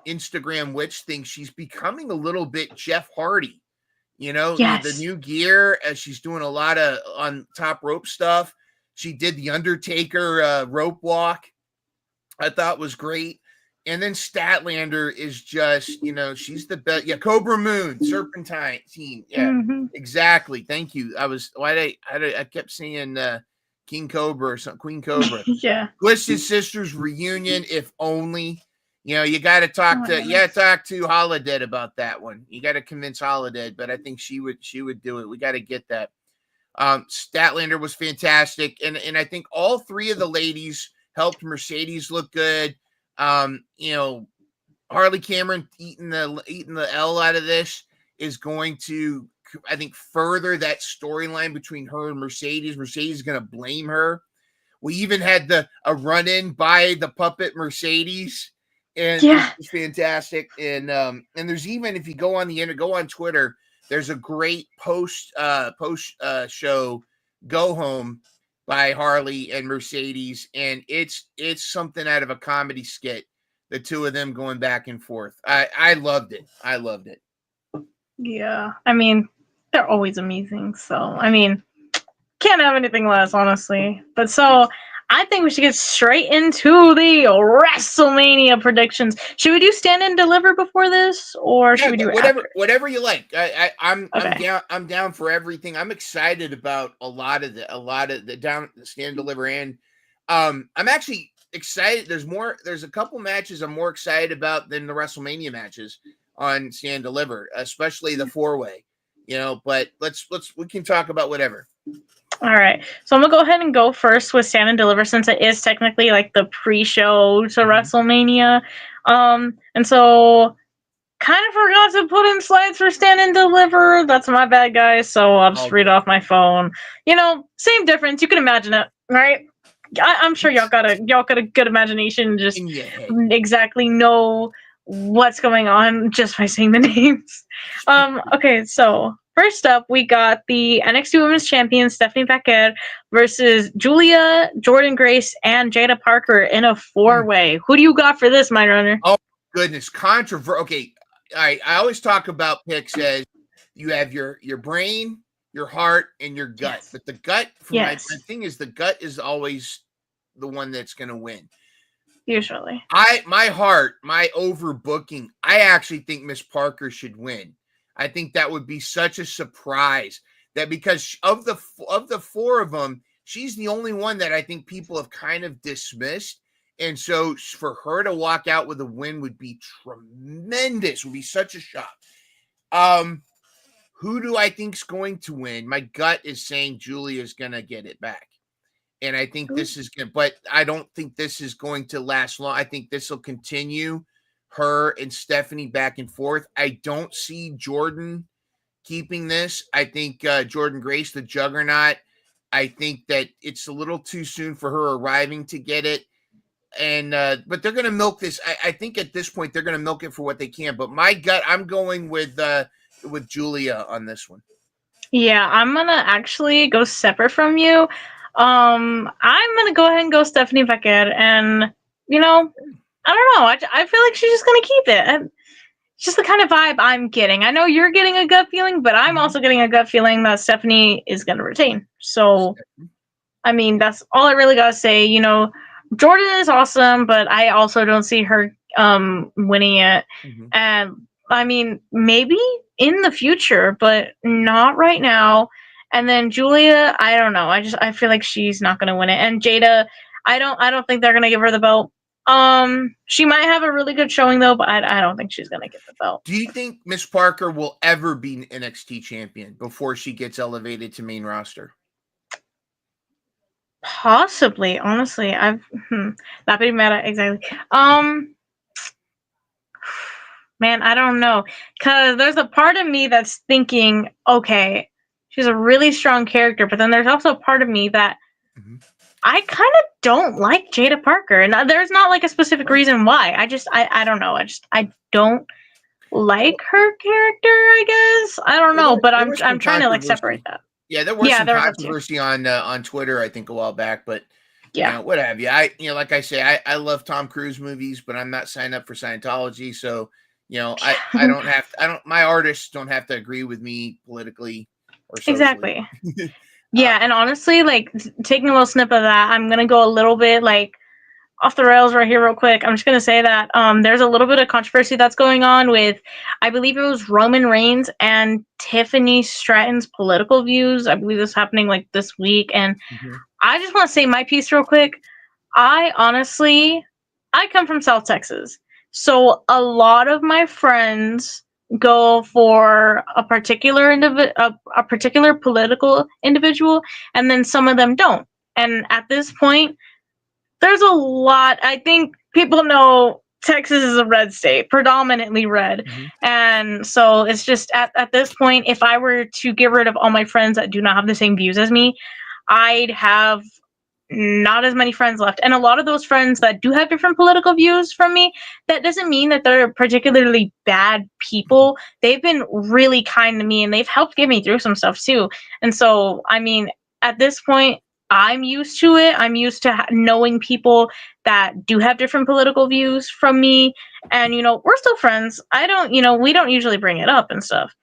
Instagram witch thing. She's becoming a little bit Jeff Hardy, the new gear, as she's doing a lot of on top rope stuff. She did the Undertaker rope walk. I thought was great. And then Statlander is just, she's the best. Yeah, Cobra Moon, Serpentine team. Yeah, exactly. Thank you. I kept saying King Cobra or something, Queen Cobra. Yeah. Twisted Sisters reunion, if only. You got to talk to Holodead about that one. You got to convince Holodead, but I think she would do it. We got to get that. Statlander was fantastic, and I think all three of the ladies helped Mercedes look good. Harley Cameron eating the L out of this is going to, I think, further that storyline between her and Mercedes. Mercedes is going to blame her. We even had a run-in by the puppet Mercedes, and it was fantastic. And there's even, if you go on the internet, go on Twitter, there's a great post show go home by Harley and Mercedes, and it's something out of a comedy skit. The two of them going back and forth. I loved it. Yeah, I mean, they're always amazing. So, I mean, can't have anything less, honestly. But so, I think we should get straight into the WrestleMania predictions. Should we do stand and deliver before this, or should we do whatever you like? I'm down for everything. I'm excited about a lot of the stand and deliver, and I'm actually excited. There's a couple matches I'm more excited about than the WrestleMania matches on stand and deliver, especially the 4-way. But we can talk about whatever. All right, so I'm gonna go ahead and go first with stand and deliver, since it is technically like the pre-show to WrestleMania. And so kind of forgot to put in slides for stand and deliver. That's my bad, guys. So I'll just read off my phone. Same difference. You can imagine it, right? I'm sure y'all got a good imagination. Just exactly know what's going on just by saying the names. Okay, so first up, we got the NXT Women's Champion Stephanie Paquette versus Julia, Jordan Grace, and Jada Parker in a 4-way. Who do you got for this, my runner? Oh goodness, controversial. Okay, I always talk about picks as you have your brain, your heart, and your gut. But the gut, my thing is, the gut is always the one that's going to win. Usually, my heart, my overbooking. I actually think Miss Parker should win. I think that would be such a surprise, that because of the 4 of them, she's the only one that I think people have kind of dismissed. And so for her to walk out with a win would be tremendous, would be such a shock. Who do I think's going to win? My gut is saying Julia's going to get it back. And I think this is good, but I don't think this is going to last long. I think this will continue, her and Stephanie back and forth. I don't see Jordan keeping this. I think Jordan Grace, the Juggernaut, I think that it's a little too soon for her arriving to get it. And but they're going to milk this. I think at this point they're going to milk it for what they can. But my gut, I'm going with Julia on this one. Yeah, I'm going to actually go separate from you. I'm going to go ahead and go Stephanie Paquette. And, I don't know. I feel like she's just going to keep it. It's just the kind of vibe I'm getting. I know you're getting a gut feeling, but I'm also getting a gut feeling that Stephanie is going to retain. So, I mean, that's all I really got to say. Jordan is awesome, but I also don't see her winning it. And, I mean, maybe in the future, but not right now. And then Julia, I don't know. I feel like she's not going to win it. And Jada, I don't think they're going to give her the belt. She might have a really good showing though, but I don't think she's going to get the belt. Do you think Miss Parker will ever be an NXT champion before she gets elevated to main roster? Possibly, honestly. I've not been mad at exactly. Man, I don't know. Because there's a part of me that's thinking, okay, she's a really strong character, but then there's also a part of me that I kind of don't like Jada Parker. And there's not like a specific reason why. I don't know. I don't like her character, I guess. I don't know, but I'm trying to like separate that. Yeah, there was some controversy on Twitter, I think, a while back, but what have you? Like I say, I love Tom Cruise movies, but I'm not signed up for Scientology, so my artists don't have to agree with me politically or socially. Exactly. Yeah, and honestly, like taking a little snip of that, I'm gonna go a little bit like off the rails right here real quick. I'm just going to say that there's a little bit of controversy that's going on with, I believe it was Roman Reigns and Tiffany Stratton's political views. I believe this is happening like this week. And I just want to say my piece real quick. I come from South Texas. So a lot of my friends go for a particular a particular political individual, and then some of them don't. And at this point, there's a lot. I think people know Texas is a red state, predominantly red. And so it's just at this point, if I were to get rid of all my friends that do not have the same views as me, I'd have not as many friends left. And a lot of those friends that do have different political views from me, that doesn't mean that they're particularly bad people. They've been really kind to me and they've helped get me through some stuff too. And so, I mean, at this point, I'm used to it. I'm used to knowing people that do have different political views from me. And, we're still friends. We don't usually bring it up and stuff.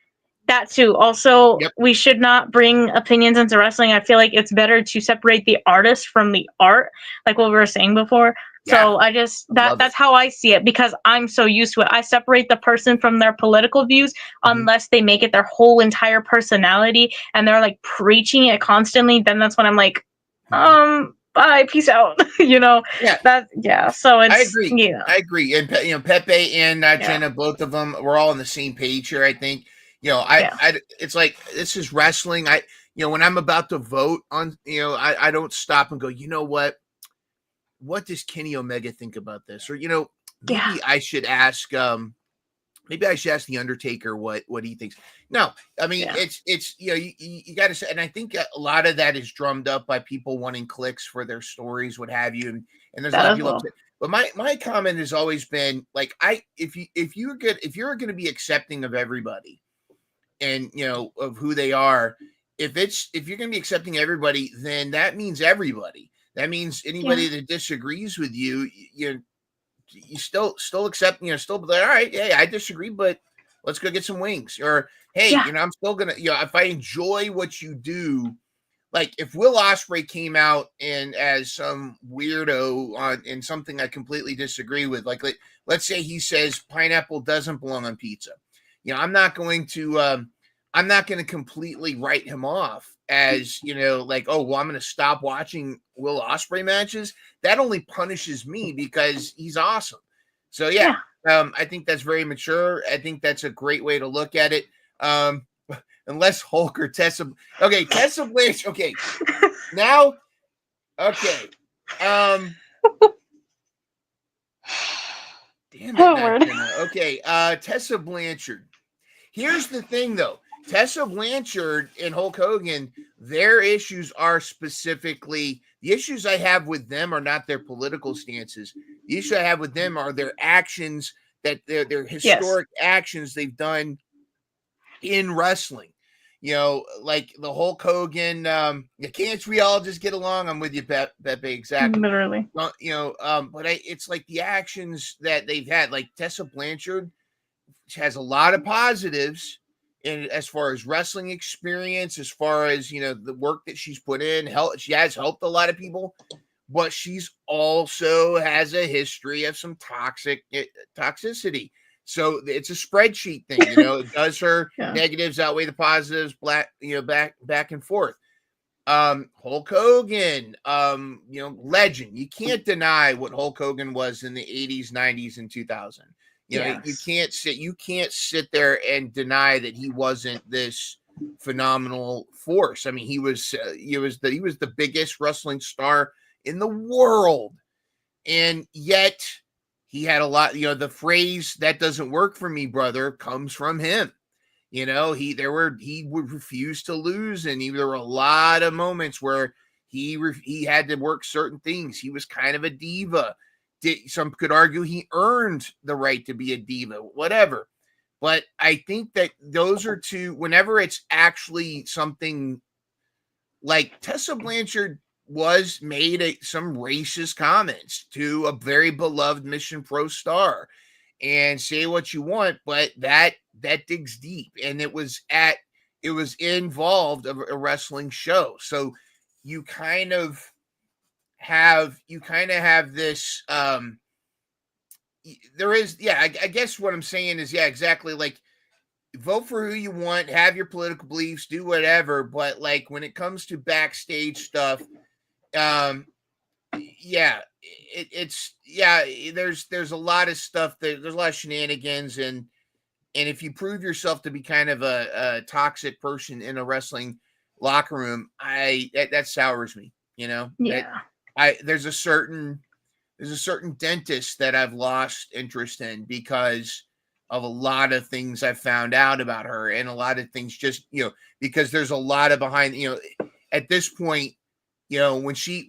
That too. Also, we should not bring opinions into wrestling. I feel like it's better to separate the artist from the art, like what we were saying before. So I just that's how I see it, because I'm so used to it. I separate the person from their political views unless they make it their whole entire personality and they're like preaching it constantly. Then that's when I'm like, bye, peace out. So it's, I agree. I agree. And Pepe and Jenna, both of them, we're all on the same page here. I think. It's like, this is wrestling. When I'm about to vote on, I don't stop and go, you know what does Kenny Omega think about this? Or, maybe I should ask, the Undertaker what he thinks. No, I mean, it's, you got to say, and I think a lot of that is drummed up by people wanting clicks for their stories, what have you. And there's a lot of people upset. But my comment has always been like, if you're going to be accepting of everybody, and of who they are, if you're going to be accepting everybody, then that means everybody. That means anybody that disagrees with you still accept, still be like, all right, hey, I disagree, but let's go get some wings. Or hey, I'm still gonna, if I enjoy what you do, like if Will Ospreay came out and as some weirdo in something I completely disagree with, like let's say he says pineapple doesn't belong on pizza. I'm not going to completely write him off as, like, oh, well, I'm going to stop watching Will Ospreay matches. That only punishes me because he's awesome. So, I think that's very mature. I think that's a great way to look at it. Unless Hulk or Tessa. Okay, Tessa Blanchard. Okay, now, okay. Damn it. Okay, Tessa Blanchard. Here's the thing, though. Tessa Blanchard and Hulk Hogan, their issues are specifically, the issues I have with them are not their political stances. The issue I have with them are their actions, that their historic actions they've done in wrestling. Like the Hulk Hogan, can't we all just get along? I'm with you, Pepe, exactly. Literally. But it's like the actions that they've had, like Tessa Blanchard has a lot of positives in as far as wrestling experience, as far as the work that she's put in. She has helped a lot of people, but she's also has a history of some toxicity. So it's a spreadsheet thing, it does her negatives outweigh the positives, back and forth. Hulk Hogan, legend. You can't deny what Hulk Hogan was in the 80s, 90s, and 2000. You can't sit there and deny that he wasn't this phenomenal force. I mean, he was the biggest wrestling star in the world, and yet he had a lot. The phrase "that doesn't work for me, brother" comes from him. He would refuse to lose, and there were a lot of moments where he had to work certain things. He was kind of a diva. Some could argue he earned the right to be a diva, whatever. But I think that those are two, whenever it's actually something like Tessa Blanchard made some racist comments to a very beloved Mission Pro star, and say what you want, but that digs deep, and it was involved of a wrestling show. So you kind of have this there is, I guess what I'm saying is, exactly, like, vote for who you want, have your political beliefs, do whatever, but like when it comes to backstage stuff, there's a lot of stuff there's a lot of shenanigans, and if you prove yourself to be kind of a toxic person in a wrestling locker room, that sours me, Yeah. There's a certain dentist that I've lost interest in because of a lot of things I've found out about her, and a lot of things just, because there's a lot of behind, at this point, when she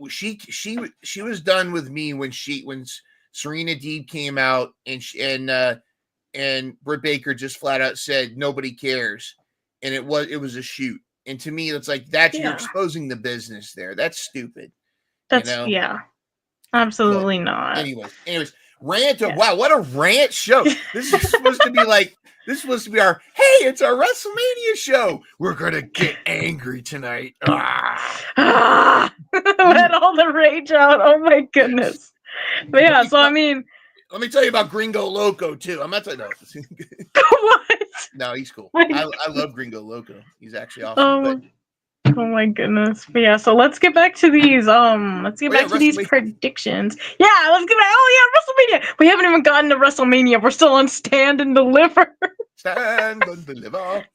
was done with me when Serena Deeb came out, and Britt Baker just flat out said nobody cares, and it was a shoot. And to me, it's like you're exposing the business there. That's stupid. Absolutely not. Anyways, rant. Wow, what a rant show! This is supposed to be our it's our WrestleMania show. We're gonna get angry tonight. Let all the rage out. Oh my goodness. But let me tell you about Gringo Loco too. I'm not telling you. What? No, he's cool. I love Gringo Loco. He's actually awesome. Oh my goodness. But so let's get back to these these predictions. Yeah, let's get back. WrestleMania. We haven't even gotten to WrestleMania. We're still on Stand and Deliver. Stand and Deliver.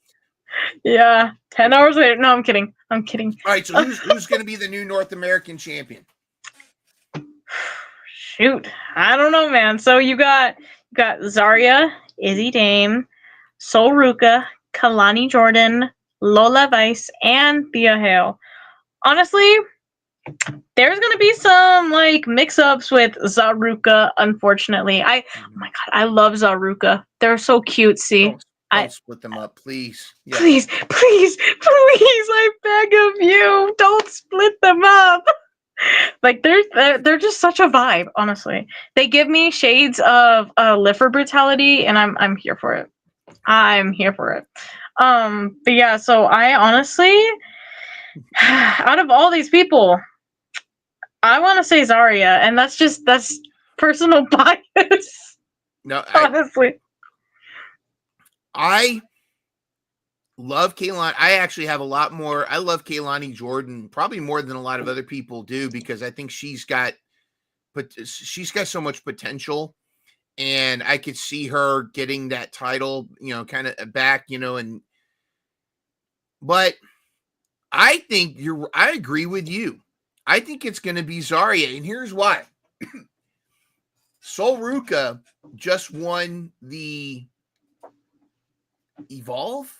Yeah. 10 hours later. No, I'm kidding. All right, so who's gonna be the new North American champion? Shoot. I don't know, man. So you got Zarya, Izzy Dame, Sol Ruka, Kalani Jordan, Lola Vice, and Thea Hale. Honestly, there's gonna be some mix-ups with Zaruka. Unfortunately, oh my god, I love Zaruka. They're so cutesy. Don't split them up, please. Yeah. Please, I beg of you, don't split them up. They're just such a vibe. Honestly, they give me shades of Lifer brutality, and I'm here for it. But so I honestly, out of all these people, I want to say Zarya, and that's personal bias. No, honestly, I love Kaylani. I actually have a lot more. I love Kaylani Jordan probably more than a lot of other people do, because I think she's got so much potential. And I could see her getting that title, kind of back, but I think I agree with you. I think it's going to be Zarya, and here's why. Sol Ruka just won the Evolve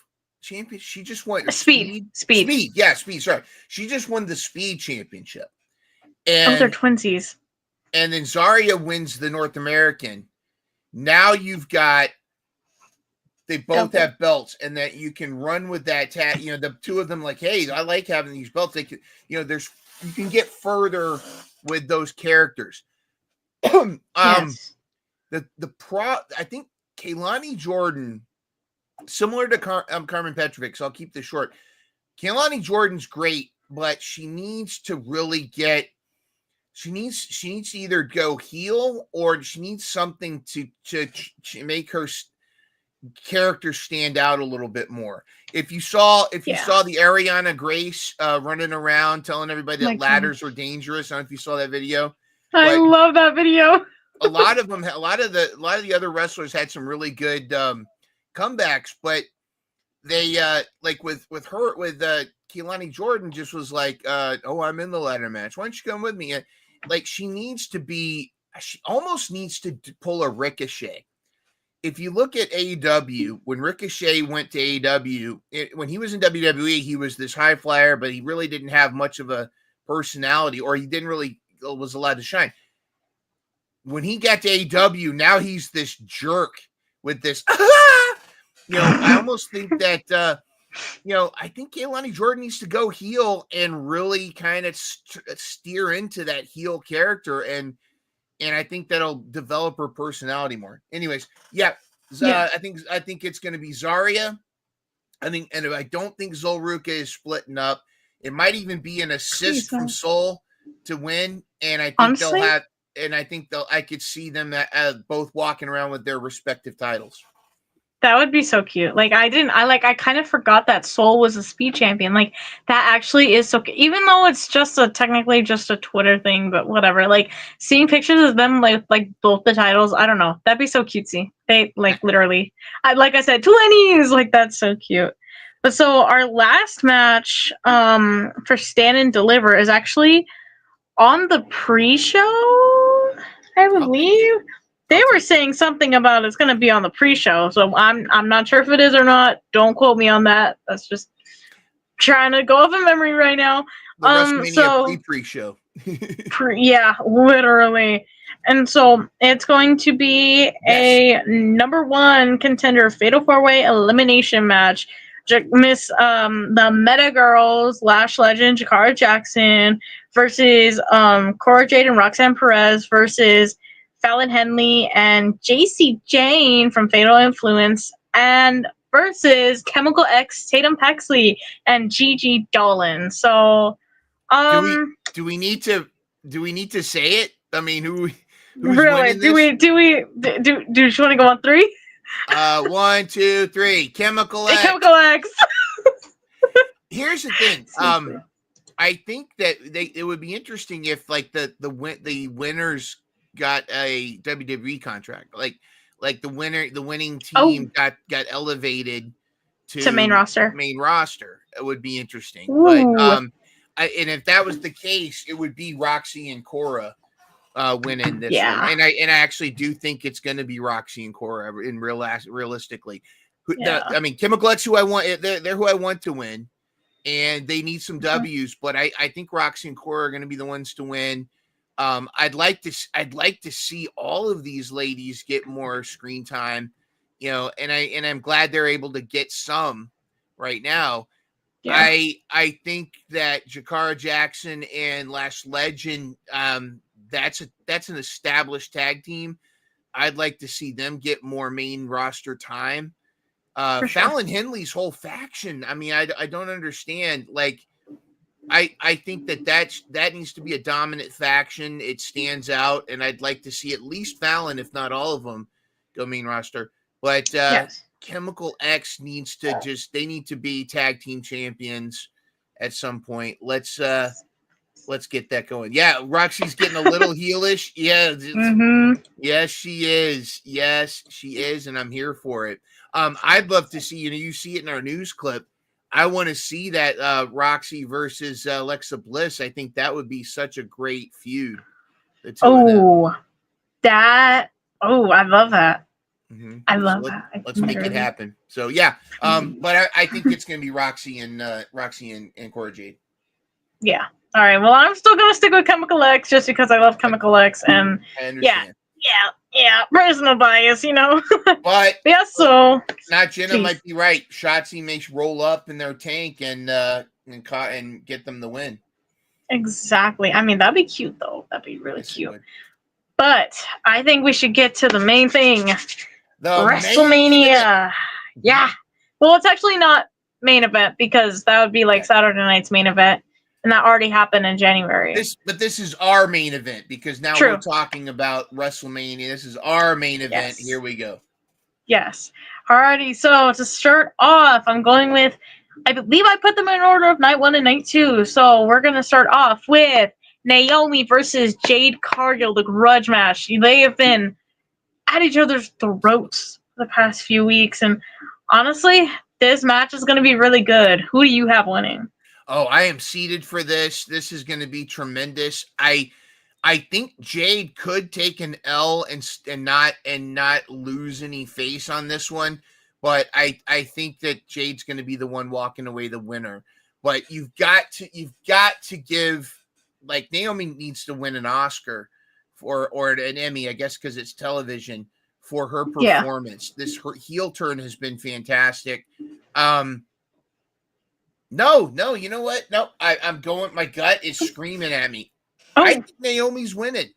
Championship. She just won Speed. Yeah, Speed. Sorry. She just won the Speed Championship. And they're twinsies. And then Zarya wins the North American. Now they both have belts, and that you can run with that the two of them, hey, I like having these belts. They can, you can get further with those characters. Yes. I think Kaylani Jordan, similar to Carmen Petrovic, so I'll keep this short. Kaylani Jordan's great, but she needs to really get. She needs to either go heel, or she needs something to make her character stand out a little bit more. If you saw the Ariana Grace running around telling everybody that ladders were dangerous, I don't know if you saw that video. I love that video. a lot of the other wrestlers had some really good comebacks, but they with Keilani Jordan just was I'm in the ladder match. Why don't you come with me? She almost needs to pull a Ricochet. If you look at AEW, when Ricochet went to AEW, when he was in WWE, he was this high flyer, but he really didn't have much of a personality, or he didn't really was allowed to shine. When he got to AEW, now he's this jerk with this. I almost think that I think Keilani Jordan needs to go heel and really kind of steer into that heel character, and I think that'll develop her personality more. Anyways, I think it's going to be Zarya. I don't think Sol Ruka is splitting up. It might even be an assist from Sol to win, and I think Honestly? I could see them both walking around with their respective titles. That would be so cute. Like I kind of forgot that Soul was a speed champion. Like that actually is so even though it's just technically just a Twitter thing, but whatever. Like seeing pictures of them like both the titles, I don't know. That'd be so cutesy. They like literally. Like I said, 20s, like that's so cute. But so our last match for Stand and Deliver is actually on the pre-show, I believe. They were saying something about it's going to be on the pre-show, so I'm not sure if it is or not. Don't quote me on that. That's just trying to go off of memory right now. The WrestleMania pre-show. Yeah, literally. And so it's going to be a number one contender fatal 4-way elimination match. The Meta Girls, Lash Legend, Jakara Jackson versus Cora Jade and Roxanne Perez versus Fallon Henley and JC Jane from Fatal Influence and versus Chemical X, Tatum Paxley and Gigi Dolan. So do we need to say it? I mean, who's really? winning this? Do you want to go on 3? 1, 2, 3. Chemical X. Chemical X. Here's the thing. I think that it would be interesting if like the winners got a WWE contract. Like the winning team got elevated to main roster. Main roster. It would be interesting. Ooh. But and if that was the case, it would be Roxy and Cora winning this one. And I actually do think it's going to be Roxy and Cora realistically. I mean, Chemical X, who I want, they're who I want to win, and they need some W's. But I think Roxy and Cora are going to be the ones to win. I'd like to see all of these ladies get more screen time, and I'm glad they're able to get some right now. Yeah. I think that Jakara Jackson and Lash Legend, that's an established tag team. I'd like to see them get more main roster time. Fallon Henley's whole faction. I mean, I don't understand. Like, I think that needs to be a dominant faction. It stands out, and I'd like to see at least Fallon, if not all of them, go main roster. But Chemical X needs to they need to be tag team champions at some point. Let's get that going. Yeah, Roxy's getting a little heelish. Yeah. Yes, she is. Yes, she is, and I'm here for it. I'd love to see, you see it in our news clip. I want to see that Roxy versus Alexa Bliss. I think that would be such a great feud. I love that. Mm-hmm. I love that. Let's make it happen. So yeah, but I think it's going to be Roxy and Cora Jade. Yeah. All right. Well, I'm still going to stick with Chemical X just because I love Chemical X, and I understand. Yeah. Personal bias, But yeah. So now Jenna might be right. Shotzi may roll up in their tank and get them the win. Exactly. I mean, that'd be cute though. That'd be really cute. But I think we should get to the main thing. WrestleMania. Yeah. Well, it's actually not main event because that would be like Saturday night's main event, and that already happened in January. But this is our main event because now we're talking about WrestleMania. This is our main event. Yes. Here we go. Yes. Alrighty. So to start off, I'm going with, I believe I put them in order of night 1 and night 2. So we're going to start off with Naomi versus Jade Cargill, the grudge match. They have been at each other's throats the past few weeks, and honestly, this match is going to be really good. Who do you have winning? Oh, I am seated for this. This is going to be tremendous. I think Jade could take an L and not lose any face on this one, but I think that Jade's going to be the one walking away the winner. But you've got to give, like, Naomi needs to win an Oscar or an Emmy, I guess, because it's television, for her performance. Her heel turn has been fantastic. No, you know what? No, I'm going. My gut is screaming at me. I think Naomi's winning.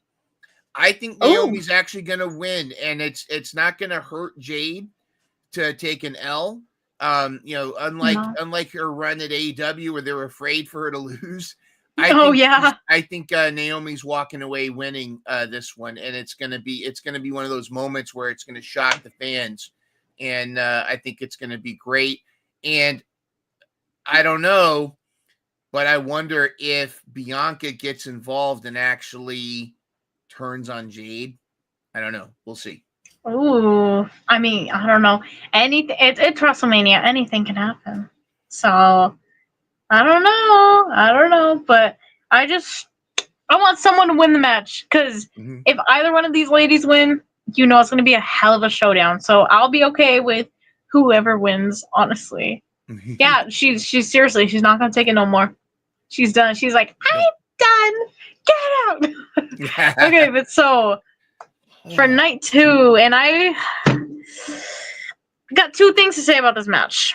I think Naomi's actually going to win, and it's not going to hurt Jade to take an L. Unlike her run at AEW where they were afraid for her to lose. I think Naomi's walking away winning this one, and it's gonna be one of those moments where it's gonna shock the fans, and I think it's gonna be great. And I don't know, but I wonder if Bianca gets involved and actually turns on Jade. I don't know. We'll see. Ooh, I mean, I don't know. Anything. It's WrestleMania. Anything can happen. So I don't know. But I want someone to win the match, because if either one of these ladies win, it's going to be a hell of a showdown. So I'll be okay with whoever wins. Honestly, yeah. She's seriously. She's not going to take it no more. She's done. She's like, I'm done. Get out. Okay, but so. For night 2, and I got 2 things to say about this match.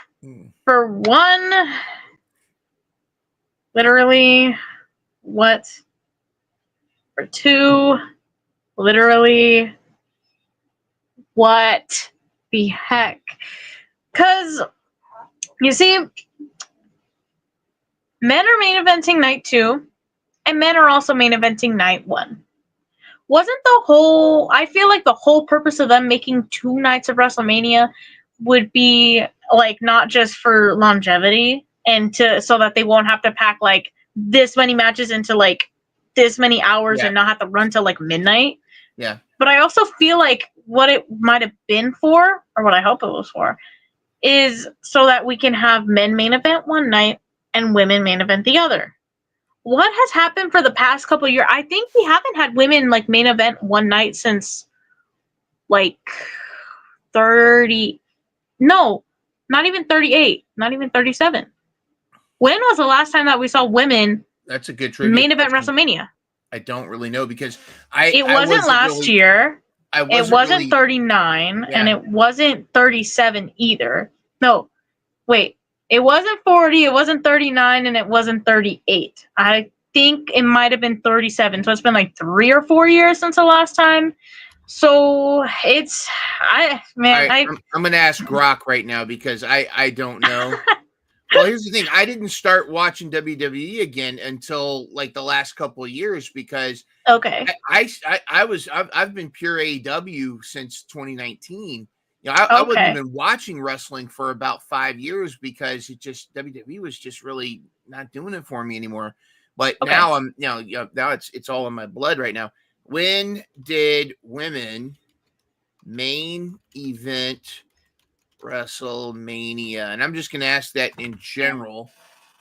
For one, literally, what? For 2, literally, what the heck? Because, you see, men are main eventing night 2, and men are also main eventing night 1. I feel like the whole purpose of them making 2 nights of WrestleMania would be like not just for longevity and so that they won't have to pack like this many matches into like this many hours and not have to run till like midnight. Yeah. But I also feel like what it might have been for, or what I hope it was for, is so that we can have men main event one night and women main event the other. What has happened for the past couple of years? I think we haven't had women like main event one night since like 30. No, not even 38. Not even 37. When was the last time that we saw women? That's a good trivia main event question. WrestleMania. I don't really know, because it wasn't last year. It wasn't 39, and it wasn't 37 either. No, wait. It wasn't 40, it wasn't 39, and it wasn't 38. I think it might have been 37. So it's been like 3 or 4 years since the last time. So I'm going to ask Grok right now, because I don't know. Well, here's the thing. I didn't start watching WWE again until like the last couple of years, because I've been pure AEW since 2019. I wasn't even watching wrestling for about 5 years, because WWE was just really not doing it for me anymore. But now now it's all in my blood right now. When did women main event WrestleMania? And I'm just going to ask that in general.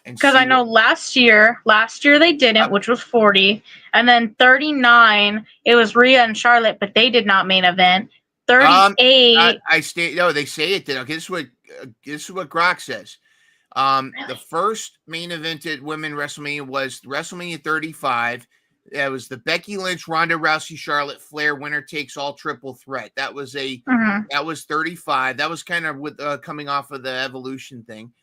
Because I know last year they didn't, which was 40. And then 39, it was Rhea and Charlotte, but they did not main event. 38. They say it did. Okay, this is what Grok says. Really? The first main evented women WrestleMania was WrestleMania 35. That was the Becky Lynch, Ronda Rousey, Charlotte Flair winner takes all triple threat. That was that was 35. That was kind of with coming off of the Evolution thing.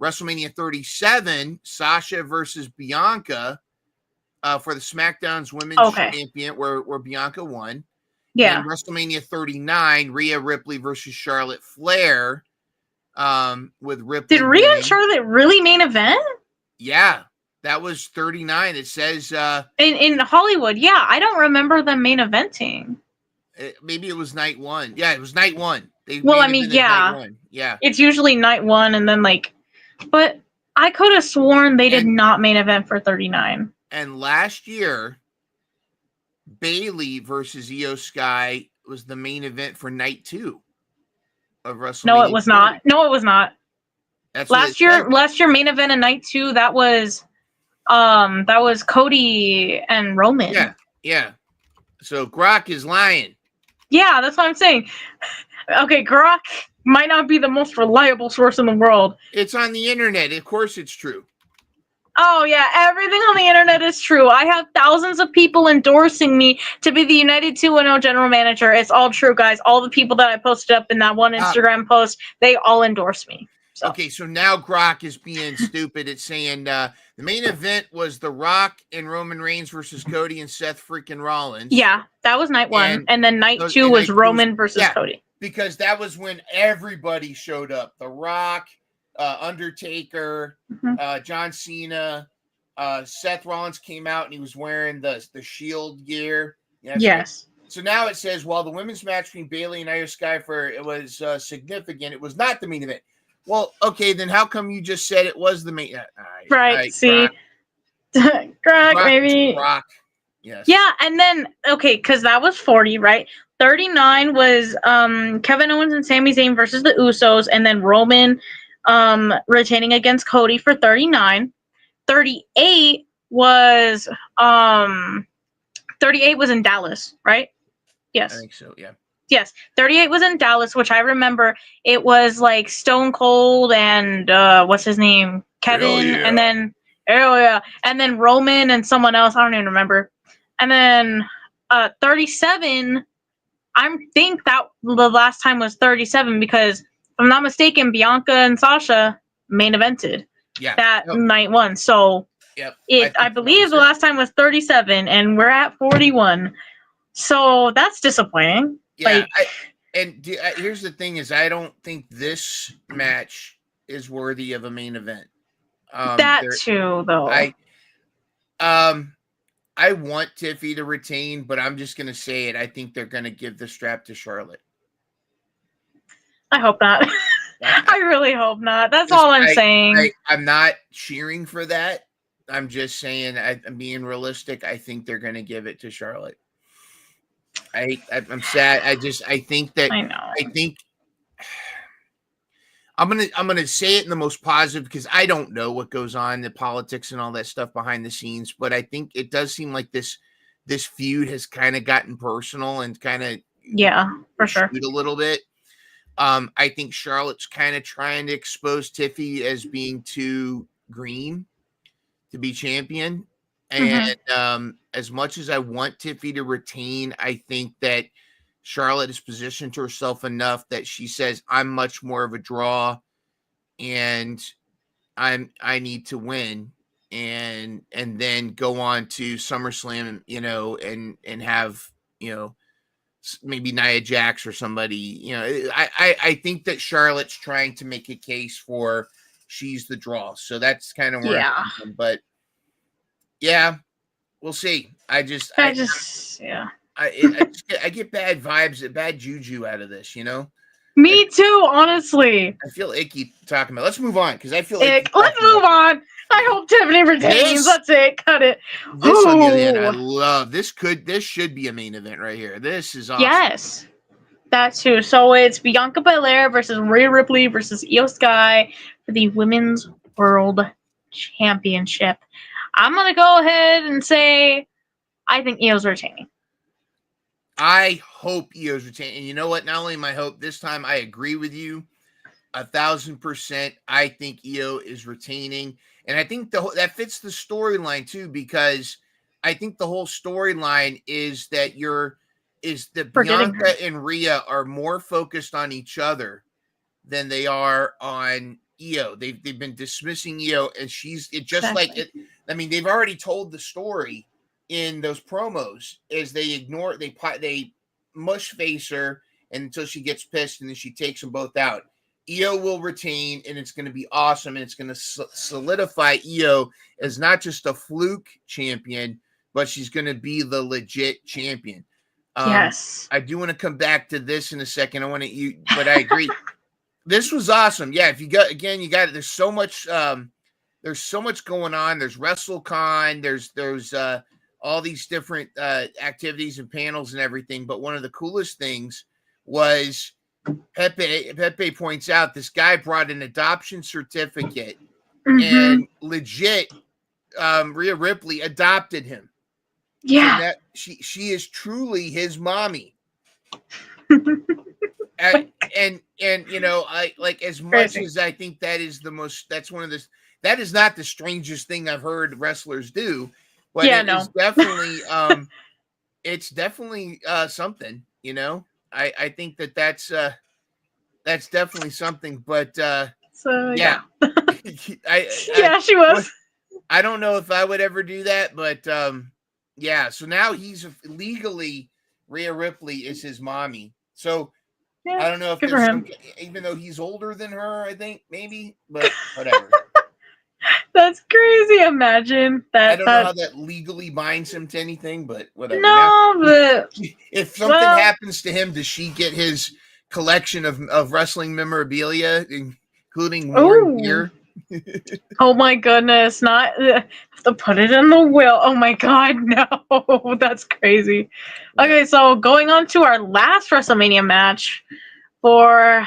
WrestleMania 37, Sasha versus Bianca for the SmackDown's Women's Champion, where Bianca won. Yeah. And WrestleMania 39, Rhea Ripley versus Charlotte Flair, with Ripley. Did Rhea and Charlotte really main event? Yeah, that was 39. It says in Hollywood. Yeah, I don't remember them main eventing. Maybe it was night 1. Yeah, it was night 1. Yeah. It's usually night 1, and then but I could have sworn they did not main event for 39. And last year, Bayley versus Io Sky was the main event for night 2 of WrestleMania. No, it was not. No, it was not. That's last year main event in night 2, that was Cody and Roman. Yeah. So Grok is lying. Yeah, that's what I'm saying. Okay, Grok might not be the most reliable source in the world. It's on the internet. Of course it's true. Oh, yeah. Everything on the internet is true. I have thousands of people endorsing me to be the United 210 general manager. It's all true, guys. All the people that I posted up in that one Instagram post, they all endorse me. So. Okay, so now Grok is being stupid. It's saying the main event was The Rock and Roman Reigns versus Cody and Seth freaking Rollins. Yeah, that was night 1. And then night 2 was Roman versus Cody. Because that was when everybody showed up. The Rock, Undertaker, John Cena, Seth Rollins came out and he was wearing the Shield gear. Yes. So now it says, while the women's match between Bayley and Io Sky it was significant, it was not the main event. Well, okay, then how come you just said it was the main? Right. See, Greg, maybe. Brock. Yes. Yeah, and then because that was 40, right? 39 was Kevin Owens and Sami Zayn versus the Usos, and then Roman retaining against Cody for 39. 38 was 38 was in Dallas, right? Yes. I think so, yeah. Yes. 38 was in Dallas, which I remember it was like Stone Cold and what's his name? Kevin, Yeah. and then and then Roman and someone else, I don't even remember. And then 37, I think that the last time was 37 because if I'm not mistaken, Bianca and Sasha main evented that night one. So I believe the last time was 37 and we're at 41. So that's disappointing. Yeah. Here's the thing is I don't think this match is worthy of a main event. Too, though. I want Tiffy to retain, but I'm just going to say it. I think they're going to give the strap to Charlotte. I hope not. I really hope not. That's all I'm saying. I'm not cheering for that. I'm just saying, I'm being realistic. I think they're going to give it to Charlotte. I'm sad. I think that. I know. I think I'm gonna say it in the most positive because I don't know what goes on, the politics and all that stuff behind the scenes, but I think it does seem like this feud has kind of gotten personal and kind of for sure a little bit. I think Charlotte's kind of trying to expose Tiffy as being too green to be champion. And as much as I want Tiffy to retain, I think that Charlotte has positioned herself enough that she says, I'm much more of a draw and I need to win and then go on to SummerSlam, and have, maybe Nia Jax or somebody, I think that Charlotte's trying to make a case for she's the draw. So that's kind of where I'm thinking, but yeah, we'll see. I get bad vibes, bad juju out of this, Me too, honestly. I feel icky talking about. Let's move on because I feel icky. Let's move on. I hope Tiffany retains. That's it. Cut it. This on the other hand, I love this. This should be a main event right here. This is awesome. Yes, that too. So it's Bianca Belair versus Rhea Ripley versus Io Sky for the Women's World Championship. I'm gonna go ahead and say I think Io's retaining. I hope Io's retaining. And you know what? Not only my hope, this time I agree with you 1,000%. I think Io is retaining. And I think that fits the storyline too, because I think the whole storyline is that Bianca and Rhea are more focused on each other than they are on Io. They've been dismissing Io, and they've already told the story in those promos as they mush face her until she gets pissed and then she takes them both out. Io will retain and it's going to be awesome. And it's going to solidify Io as not just a fluke champion, but she's going to be the legit champion. Yes. I do want to come back to this in a second. But I agree. This was awesome. Yeah. If you got it. There's so much going on. There's WrestleCon. There's all these different activities and panels and everything. But one of the coolest things was Pepe points out this guy brought an adoption certificate and legit Rhea Ripley adopted him. Yeah. So that she is truly his mommy. and I like as much as I think that is that is not the strangest thing I've heard wrestlers do. But it's definitely it's definitely something, I think that's definitely something, but yeah. She was. I don't know if I would ever do that, but yeah, so now he's legally Rhea Ripley is his mommy. So I don't know if there's even though he's older than her, I think maybe, but whatever. That's crazy. Imagine that. I don't know how that legally binds him to anything, but whatever. No, but if something happens to him, does she get his collection of wrestling memorabilia, including worn gear? Oh my goodness! Not have to put it in the will. Oh my god, no, that's crazy. Okay, so going on to our last WrestleMania match for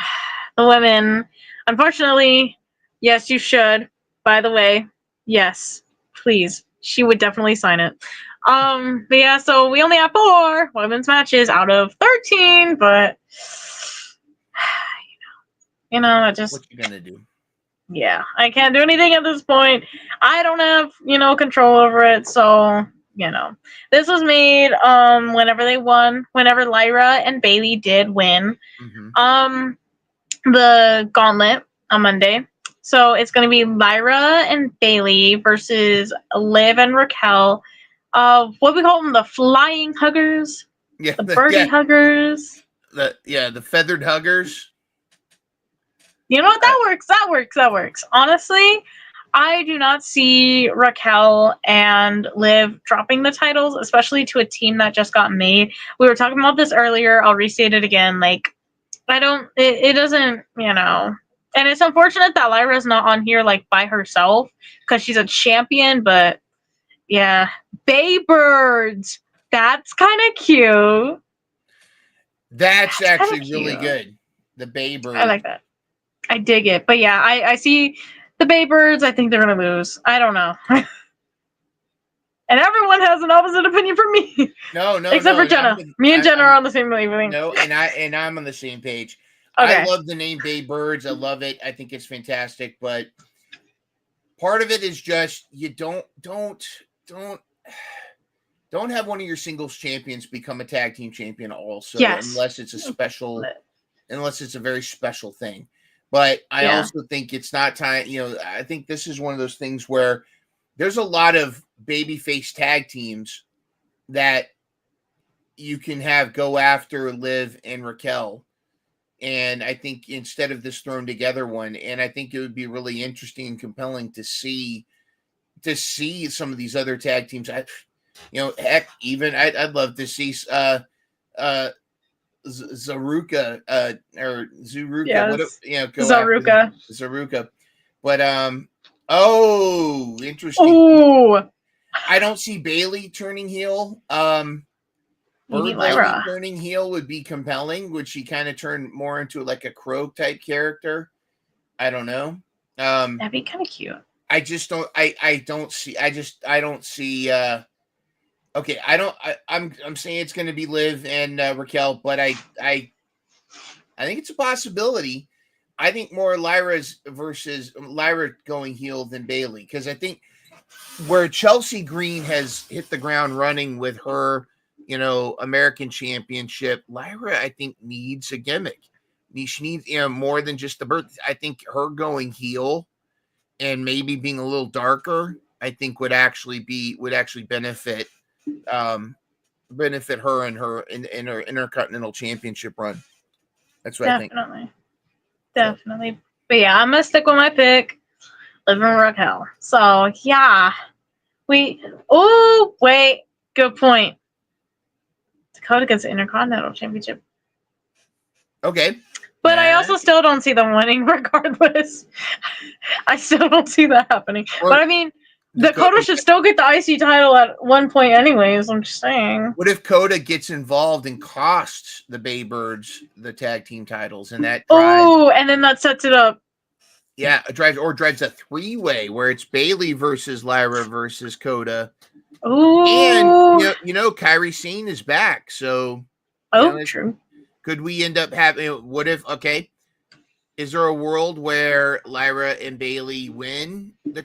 the women. Unfortunately, yes, you should. By the way, yes, please. She would definitely sign it. But yeah, so we only have 4 women's matches out of 13, but it just what you gonna do? Yeah, I can't do anything at this point. I don't have, control over it, so, This was made whenever they won, whenever Lyra and Bayley did win the gauntlet on Monday. So it's going to be Lyra and Bayley versus Liv and Raquel. What we call them, the flying huggers? Yeah, the birdie huggers? The feathered huggers. You know what? That works. Honestly, I do not see Raquel and Liv dropping the titles, especially to a team that just got made. We were talking about this earlier. I'll restate it again. It doesn't, And it's unfortunate that Lyra's not on here, by herself, because she's a champion, but, yeah. Baybirds! That's kind of cute. That's actually really good. The Baybird. I like that. I dig it. But yeah, I see the Baybirds. I think they're going to lose. I don't know. And everyone has an opposite opinion from me. No. Except for Jenna. Me and Jenna are on the same wavelength. No, and I'm on the same page. Okay. I love the name Baybirds. I love it. I think it's fantastic. But part of it is just you don't have one of your singles champions become a tag team champion also, unless it's a very special thing. But I also think it's not time. I think this is one of those things where there's a lot of babyface tag teams that you can have go after Liv and Raquel. And I think instead of this thrown together one, and I think it would be really interesting and compelling to see some of these other tag teams. Heck, even I'd love to see Zaruka or Zuruka, yes. Zaruka, but interesting. Ooh. I don't see Bayley turning heel. Lyra turning heel would be compelling. Would she kind of turn more into like a Crow type character? I don't know. That'd be kind of cute. I just don't. I don't see. I don't see. Okay, I'm saying it's going to be Liv and Raquel, but I think it's a possibility. I think more Lyra going heel than Bayley, because I think where Chelsea Green has hit the ground running with her, American Championship, Lyra I think needs a gimmick. She needs more than just the birth. I think her going heel and maybe being a little darker, I think would actually benefit. Benefit her in her Intercontinental Championship run. That's what I think. Definitely. But yeah, I'm gonna stick with my pick, Liv and Raquel. So yeah, wait, good point. Dakota gets the Intercontinental Championship. Okay. But I also still don't see them winning regardless. I still don't see that happening. But I mean, Dakota should still get the IC title at one point anyways, I'm just saying. What if Coda gets involved and costs the Baybirds the tag team titles, and that and then that sets it up. Yeah, drives a 3-way where it's Bayley versus Lyra versus Coda. Ooh. And Kairi Sane is back, so true. Could we end up having is there a world where Lyra and Bayley win the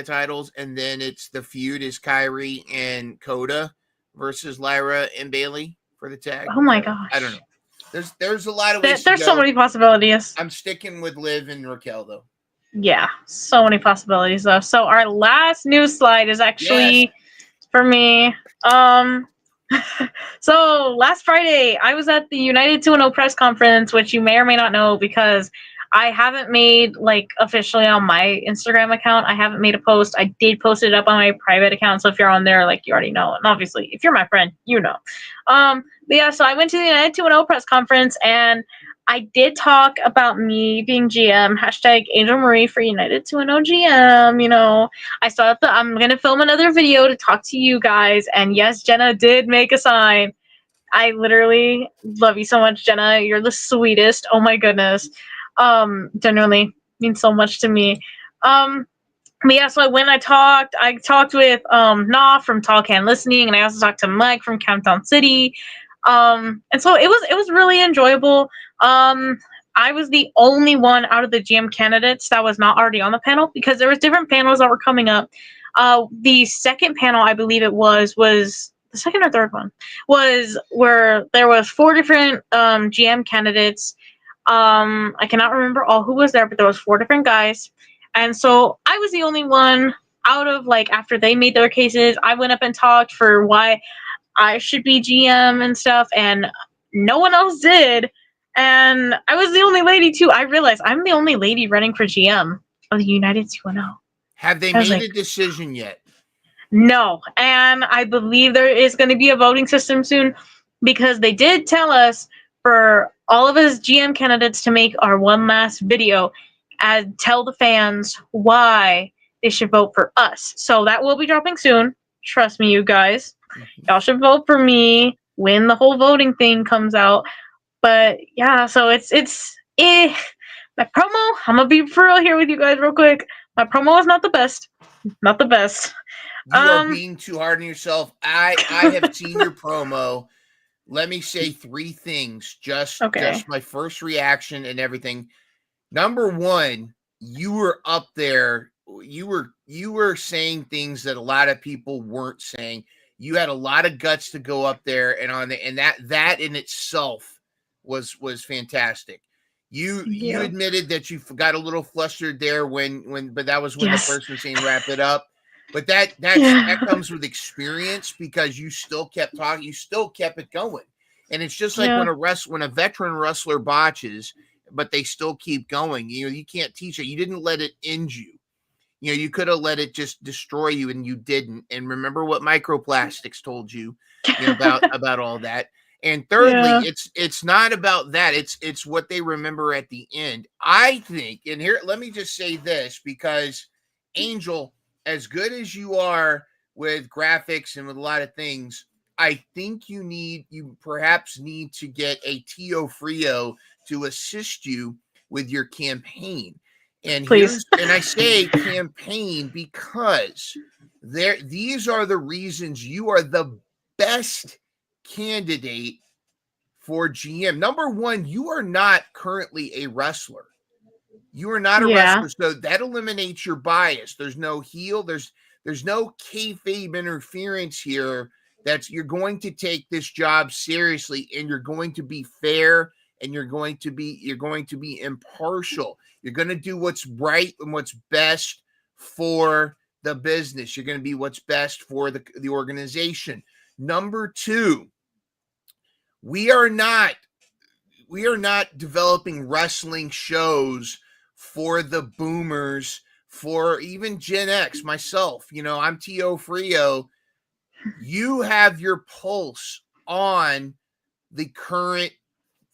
titles, and then it's the feud is Kairi and Coda versus Lyra and Bayley for the tag? Oh my gosh. I don't know. There's a lot of ways. There's so many possibilities. I'm sticking with Liv and Raquel though. Yeah, so many possibilities though. So our last news slide is actually for me. So last Friday I was at the United 2-0 press conference, which you may or may not know because I haven't made like officially on my Instagram account. I haven't made a post. I did post it up on my private account. So if you're on there, like you already know. And obviously, if you're my friend, you know. But yeah, so I went to the United 2.0 press conference and I did talk about me being GM, hashtag Angel Marie for United 2.0 GM. You know, I saw that I'm going to film another video to talk to you guys. And yes, Jenna did make a sign. I literally love you so much, Jenna. You're the sweetest. Oh my goodness. Genuinely means so much to me. But yeah, so when I talked with Na from Tall Can Listening, and I also talked to Mike from Countdown City. And so it was really enjoyable. I was the only one out of the GM candidates that was not already on the panel because there was different panels that were coming up. The second panel, I believe it was the second or third one, was where there was 4 different GM candidates. I cannot remember all who was there, but there was 4 different guys. And so I was the only one out of, like, after they made their cases, I went up and talked for why I should be GM and stuff, and no one else did. And I was the only lady, too. I realized I'm the only lady running for GM of the United 2.0. Have they made a decision yet? No, and I believe there is going to be a voting system soon because they did tell us for all of us GM candidates to make our one last video and tell the fans why they should vote for us. So that will be dropping soon. Trust me, you guys. Y'all should vote for me when the whole voting thing comes out. But yeah, so it's my promo. I'm gonna be for real here with you guys real quick. My promo is not the best. Not the best. You are being too hard on yourself. I have seen your promo. Let me say 3 things. Just my first reaction and everything. Number 1, you were up there. You were saying things that a lot of people weren't saying. You had a lot of guts to go up there and that in itself was fantastic. You admitted that you got a little flustered there but that was when the person was saying wrap it up. But that comes with experience because you still kept talking, you still kept it going. And it's just like when a veteran wrestler botches, but they still keep going. You know, you can't teach it. You didn't let it end you. You know, you could have let it just destroy you, and you didn't. And remember what microplastics told you, about all that. And thirdly, it's not about that. It's what they remember at the end. I think, and here, let me just say this, because Angel, as good as you are with graphics and with a lot of things, I think you perhaps need to get a Tio Frio to assist you with your campaign. And Please. And I say campaign because these are the reasons you are the best candidate for GM. Number 1, you are not currently a wrestler. You are not a wrestler, so that eliminates your bias. There's no heel. There's no kayfabe interference here. You're going to take this job seriously, and you're going to be fair, and you're going to be impartial. You're going to do what's right and what's best for the business. You're going to be what's best for the organization. Number 2, we are not developing wrestling shows for the boomers, for even Gen X, myself. You know, I'm Tio Frio. You have your pulse on the current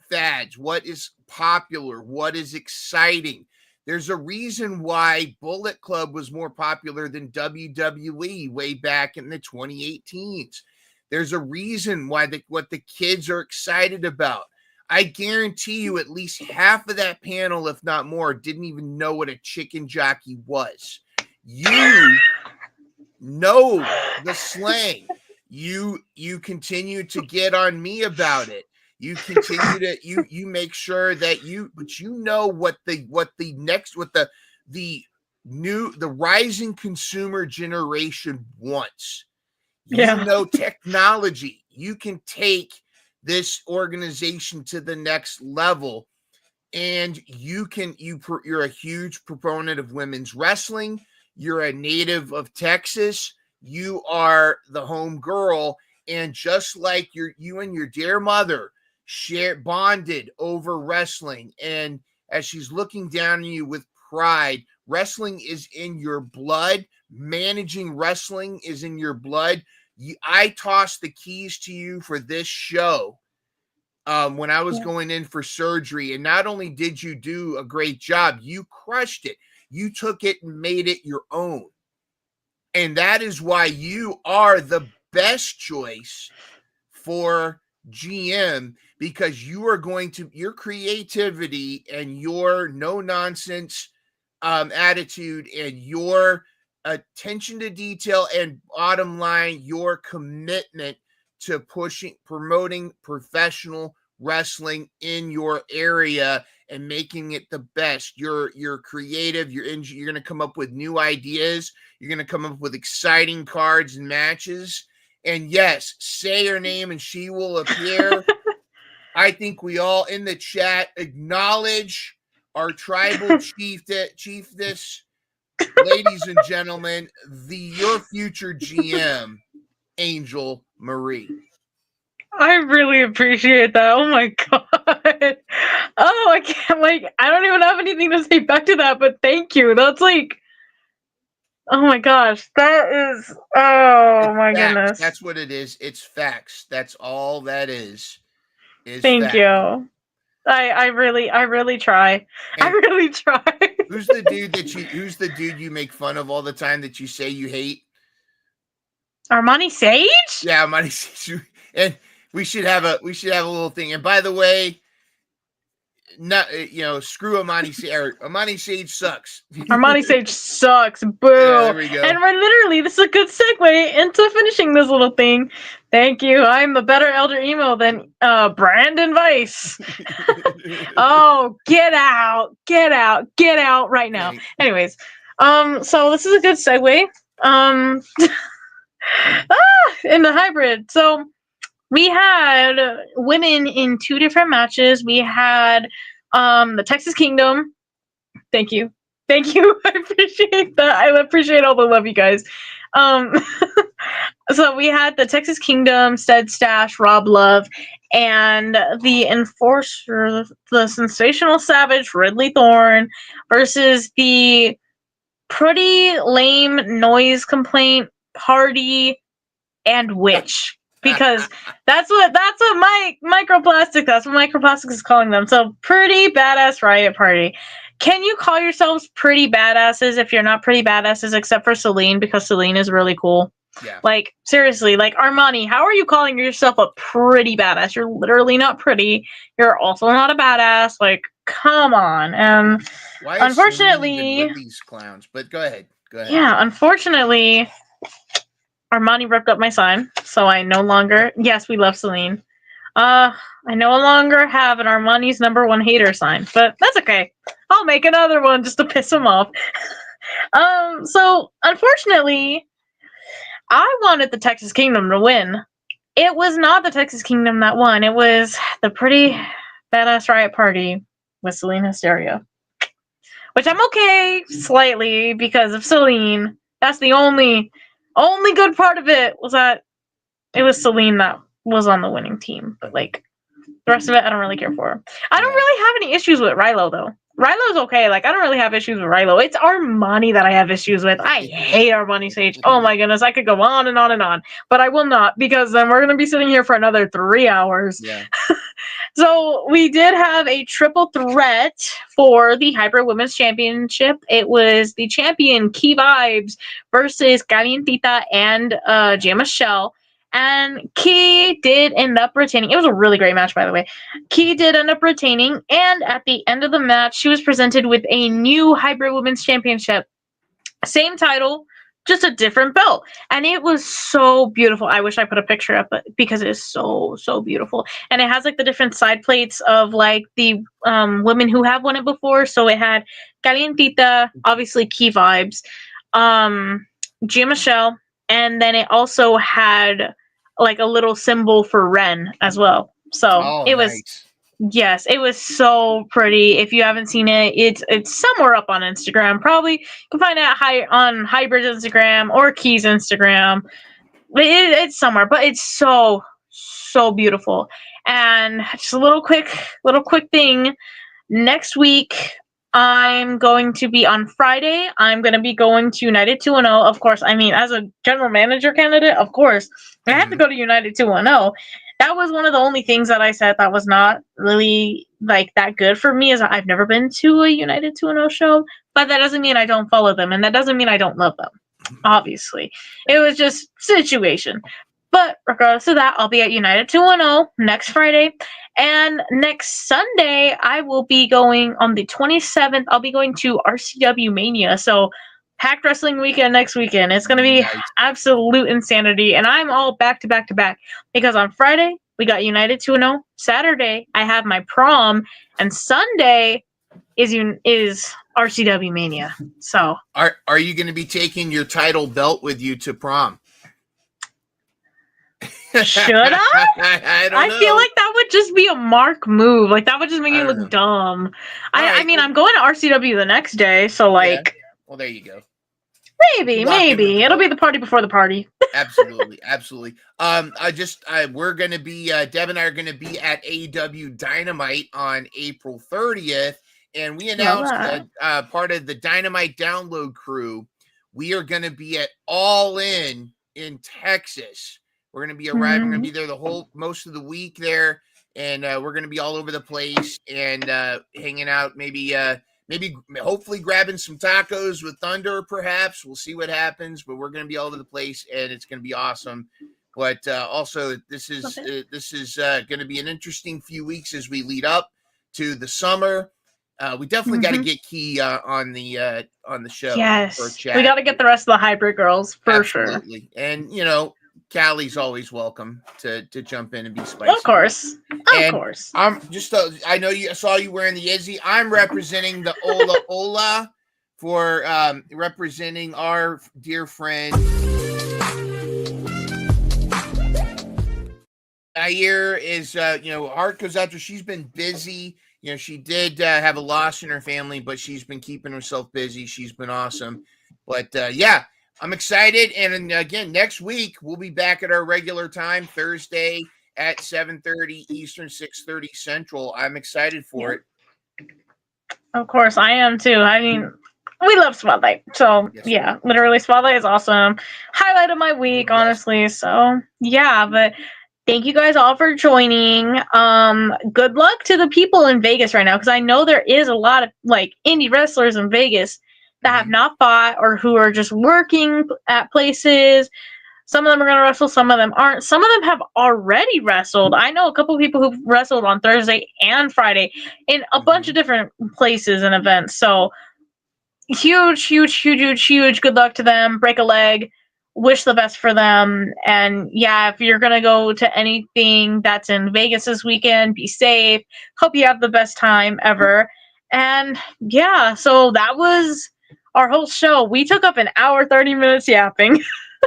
fads, what is popular, what is exciting. There's a reason why Bullet Club was more popular than WWE way back in the 2018s. There's a reason why what the kids are excited about. I guarantee you at least half of that panel, if not more, didn't even know what a chicken jockey was. You know the slang. You continue to get on me about it. You continue to you make sure that but you know what the rising consumer generation wants. You know technology. You can take this organization to the next level, and you're a huge proponent of women's wrestling. You're a native of Texas. You are the home girl, and just like you and your dear mother bonded over wrestling, and as she's looking down on you with pride. Wrestling is in your blood. Managing wrestling is in your blood. I tossed the keys to you for this show when I was going in for surgery. And not only did you do a great job, you crushed it. You took it and made it your own. And that is why you are the best choice for GM, because you are going to, your creativity and your no nonsense attitude and your attention to detail, and bottom line, your commitment to promoting professional wrestling in your area and making it the best. You're creative. You're going to come up with new ideas. You're going to come up with exciting cards and matches. And yes, say her name and she will appear. I think we all in the chat acknowledge our tribal chiefess, ladies and gentlemen, your future GM, Angel Marie. I really appreciate that. Oh my god. Oh, I can't, I don't even have anything to say back to that, but thank you. That's oh my gosh. That is, oh my goodness. That's what it is. It's facts. That's all that is thank fact. you. I really try. And I really try. Who's the dude you make fun of all the time that you say you hate? Armani Sage? Yeah, Armani Sage. And we should have a little thing. And by the way, not screw Armani Sage. Armani Sage sucks. Armani Sage sucks. Boo. Yeah, there we go. And this is a good segue into finishing this little thing. Thank you. I'm a better elder emo than Brandon Weiss. Oh, get out right now. Okay. Anyways, so this is a good segue. In the hybrid. So we had women in 2 different matches. We had the Texas Kingdom. Thank you. I appreciate that. I appreciate all the love, you guys. So we had the Texas Kingdom, Stead Stash, Rob Love, and the Enforcer, the Sensational Savage, Ridley Thorne, versus the Pretty Lame Noise Complaint, Party, and Witch. Because that's what Microplastic is calling them. So Pretty Badass Riot Party. Can you call yourselves pretty badasses if you're not pretty badasses except for Celine, because Celine is really cool? Yeah. Seriously, Armani, how are you calling yourself a pretty badass? You're literally not pretty. You're also not a badass. Come on. Why unfortunately, with these clowns? But go ahead. Yeah, unfortunately, Armani ripped up my sign, so I no longer. Yes, we love Celine. I no longer have an Armani's #1 hater sign, but that's okay. I'll make another one just to piss him off. So unfortunately, I wanted the Texas Kingdom to win. It was not the Texas Kingdom that won. It was the Pretty Badass Riot Party with Celine Hysteria, which I'm okay slightly because of Celine. That's the only good part of it, was that it was Celine that was on the winning team. But the rest of it, I don't really care for. I don't really have any issues with Rilo, though. Rilo's okay. I don't really have issues with Rilo. It's Armani that I have issues with. I hate Armani Sage. Oh my goodness, I could go on and on and on, but I will not, because then we're gonna be sitting here for another 3 hours. Yeah. So we did have a triple threat for the Hybrid Women's Championship. It was the champion Key Vibes versus Calientita and Gia Michelle. And Key did end up retaining. It was a really great match, by the way. Key did end up retaining, and at the end of the match, she was presented with a new Hybrid Women's Championship. Same title, just a different belt. And it was so beautiful. I wish I put a picture up, because it is so, so beautiful. And it has the different side plates of the women who have won it before. So it had Calientita, obviously Key Vibes, Gia Michelle, and then it also had a little symbol for Ren as well. So it was nice. Yes, it was so pretty. If you haven't seen it, it's somewhere up on Instagram. Probably you can find it on Hybrid's Instagram or Key's Instagram. It's somewhere, but it's so, so beautiful. And just a little quick thing. Next week, I'm going to be on Friday. I'm going to be going to United 2-0. Of course, I mean, as a general manager candidate, of course, I had to go to United 2-0. That was one of the only things that I said that was not really like that good for me, is I've never been to a United 2-0 show, but that doesn't mean I don't follow them, and that doesn't mean I don't love them. Obviously, it was just situation. But regardless of that, I'll be at United 2-0 next Friday. And next Sunday, I will be going on the 27th. I'll be going to RCW Mania. So, packed wrestling weekend next weekend. It's going to be absolute insanity. And I'm all back to back to back. Because on Friday, we got United 2-0. Saturday, I have my prom. And Sunday is RCW Mania. So, are you going to be taking your title belt with you to prom? Should I? I don't know. I feel like that would just be a Mark move. Like, that would just make me look dumb. I mean, I'm going to RCW the next day, so like. Yeah. Well, there you go. Maybe it'll be the party before the party. Absolutely. We're gonna be Deb and I are gonna be at AEW Dynamite on April 30th, and we announced that part of the Dynamite download crew, we are gonna be at All In Texas. We're going to be arriving. We're going to be there most of the week there, and we're going to be all over the place and hanging out. Maybe, hopefully grabbing some tacos with Thunder. Perhaps we'll see what happens. But we're going to be all over the place, and it's going to be awesome. But also, this is going to be an interesting few weeks as we lead up to the summer. We definitely got to get Key on the show. Yes, for a chat. We got to get the rest of the hybrid girls for sure. And Callie's always welcome to jump in and be spicy. Of course. I'm just I know I saw you wearing the Izzy. I'm representing the Ola for representing our dear friend Nair is heart goes out to her. She's been busy. She did have a loss in her family, but she's been keeping herself busy. She's been awesome. But I'm excited, and again, next week we'll be back at our regular time, Thursday at 7:30 Eastern, 6:30 Central. I'm excited for it. Of course, I am too. I mean, we love Spotlight, so literally, Spotlight is awesome. Highlight of my week, honestly. So but thank you guys all for joining. Good luck to the people in Vegas right now, because I know there is a lot of indie wrestlers in Vegas that have not fought or who are just working at places. Some of them are going to wrestle, some of them aren't. Some of them have already wrestled. I know a couple of people who've wrestled on Thursday and Friday in a bunch of different places and events. So huge good luck to them. Break a leg. Wish the best for them. And if you're going to go to anything that's in Vegas this weekend, be safe. Hope you have the best time ever. And so that was our whole show. We took up an hour, 30 minutes yapping.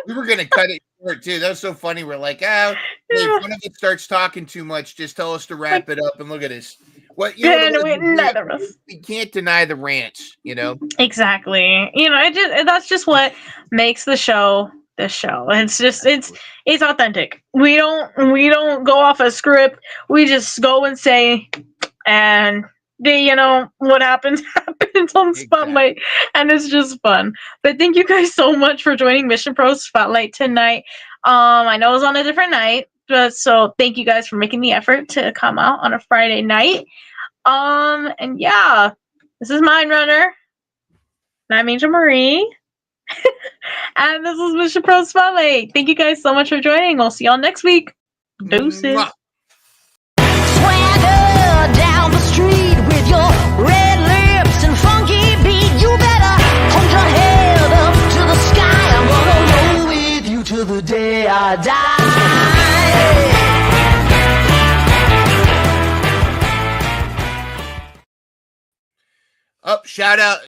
We were going to cut it short, too. That was so funny. We're like, if one of us starts talking too much, just tell us to wrap it up. And look at us. Neither of us. We can't deny the rants, Exactly. That's just what makes the show the show. It's just, it's authentic. We don't go off a script. We just go and say, and what happens on Spotlight, and it's just fun. But thank you guys so much for joining Mission Pro Spotlight tonight. I know it was on a different night, but so thank you guys for making the effort to come out on a Friday night. And this is Mind Runner, and I'm Angel Marie, and this is Mission Pro Spotlight. Thank you guys so much for joining. We'll see y'all next week. Deuces. Swagger down the street with your red lips and funky beat. You better hold your head up to the sky. I'm gonna roll with you till the day I die. Shout out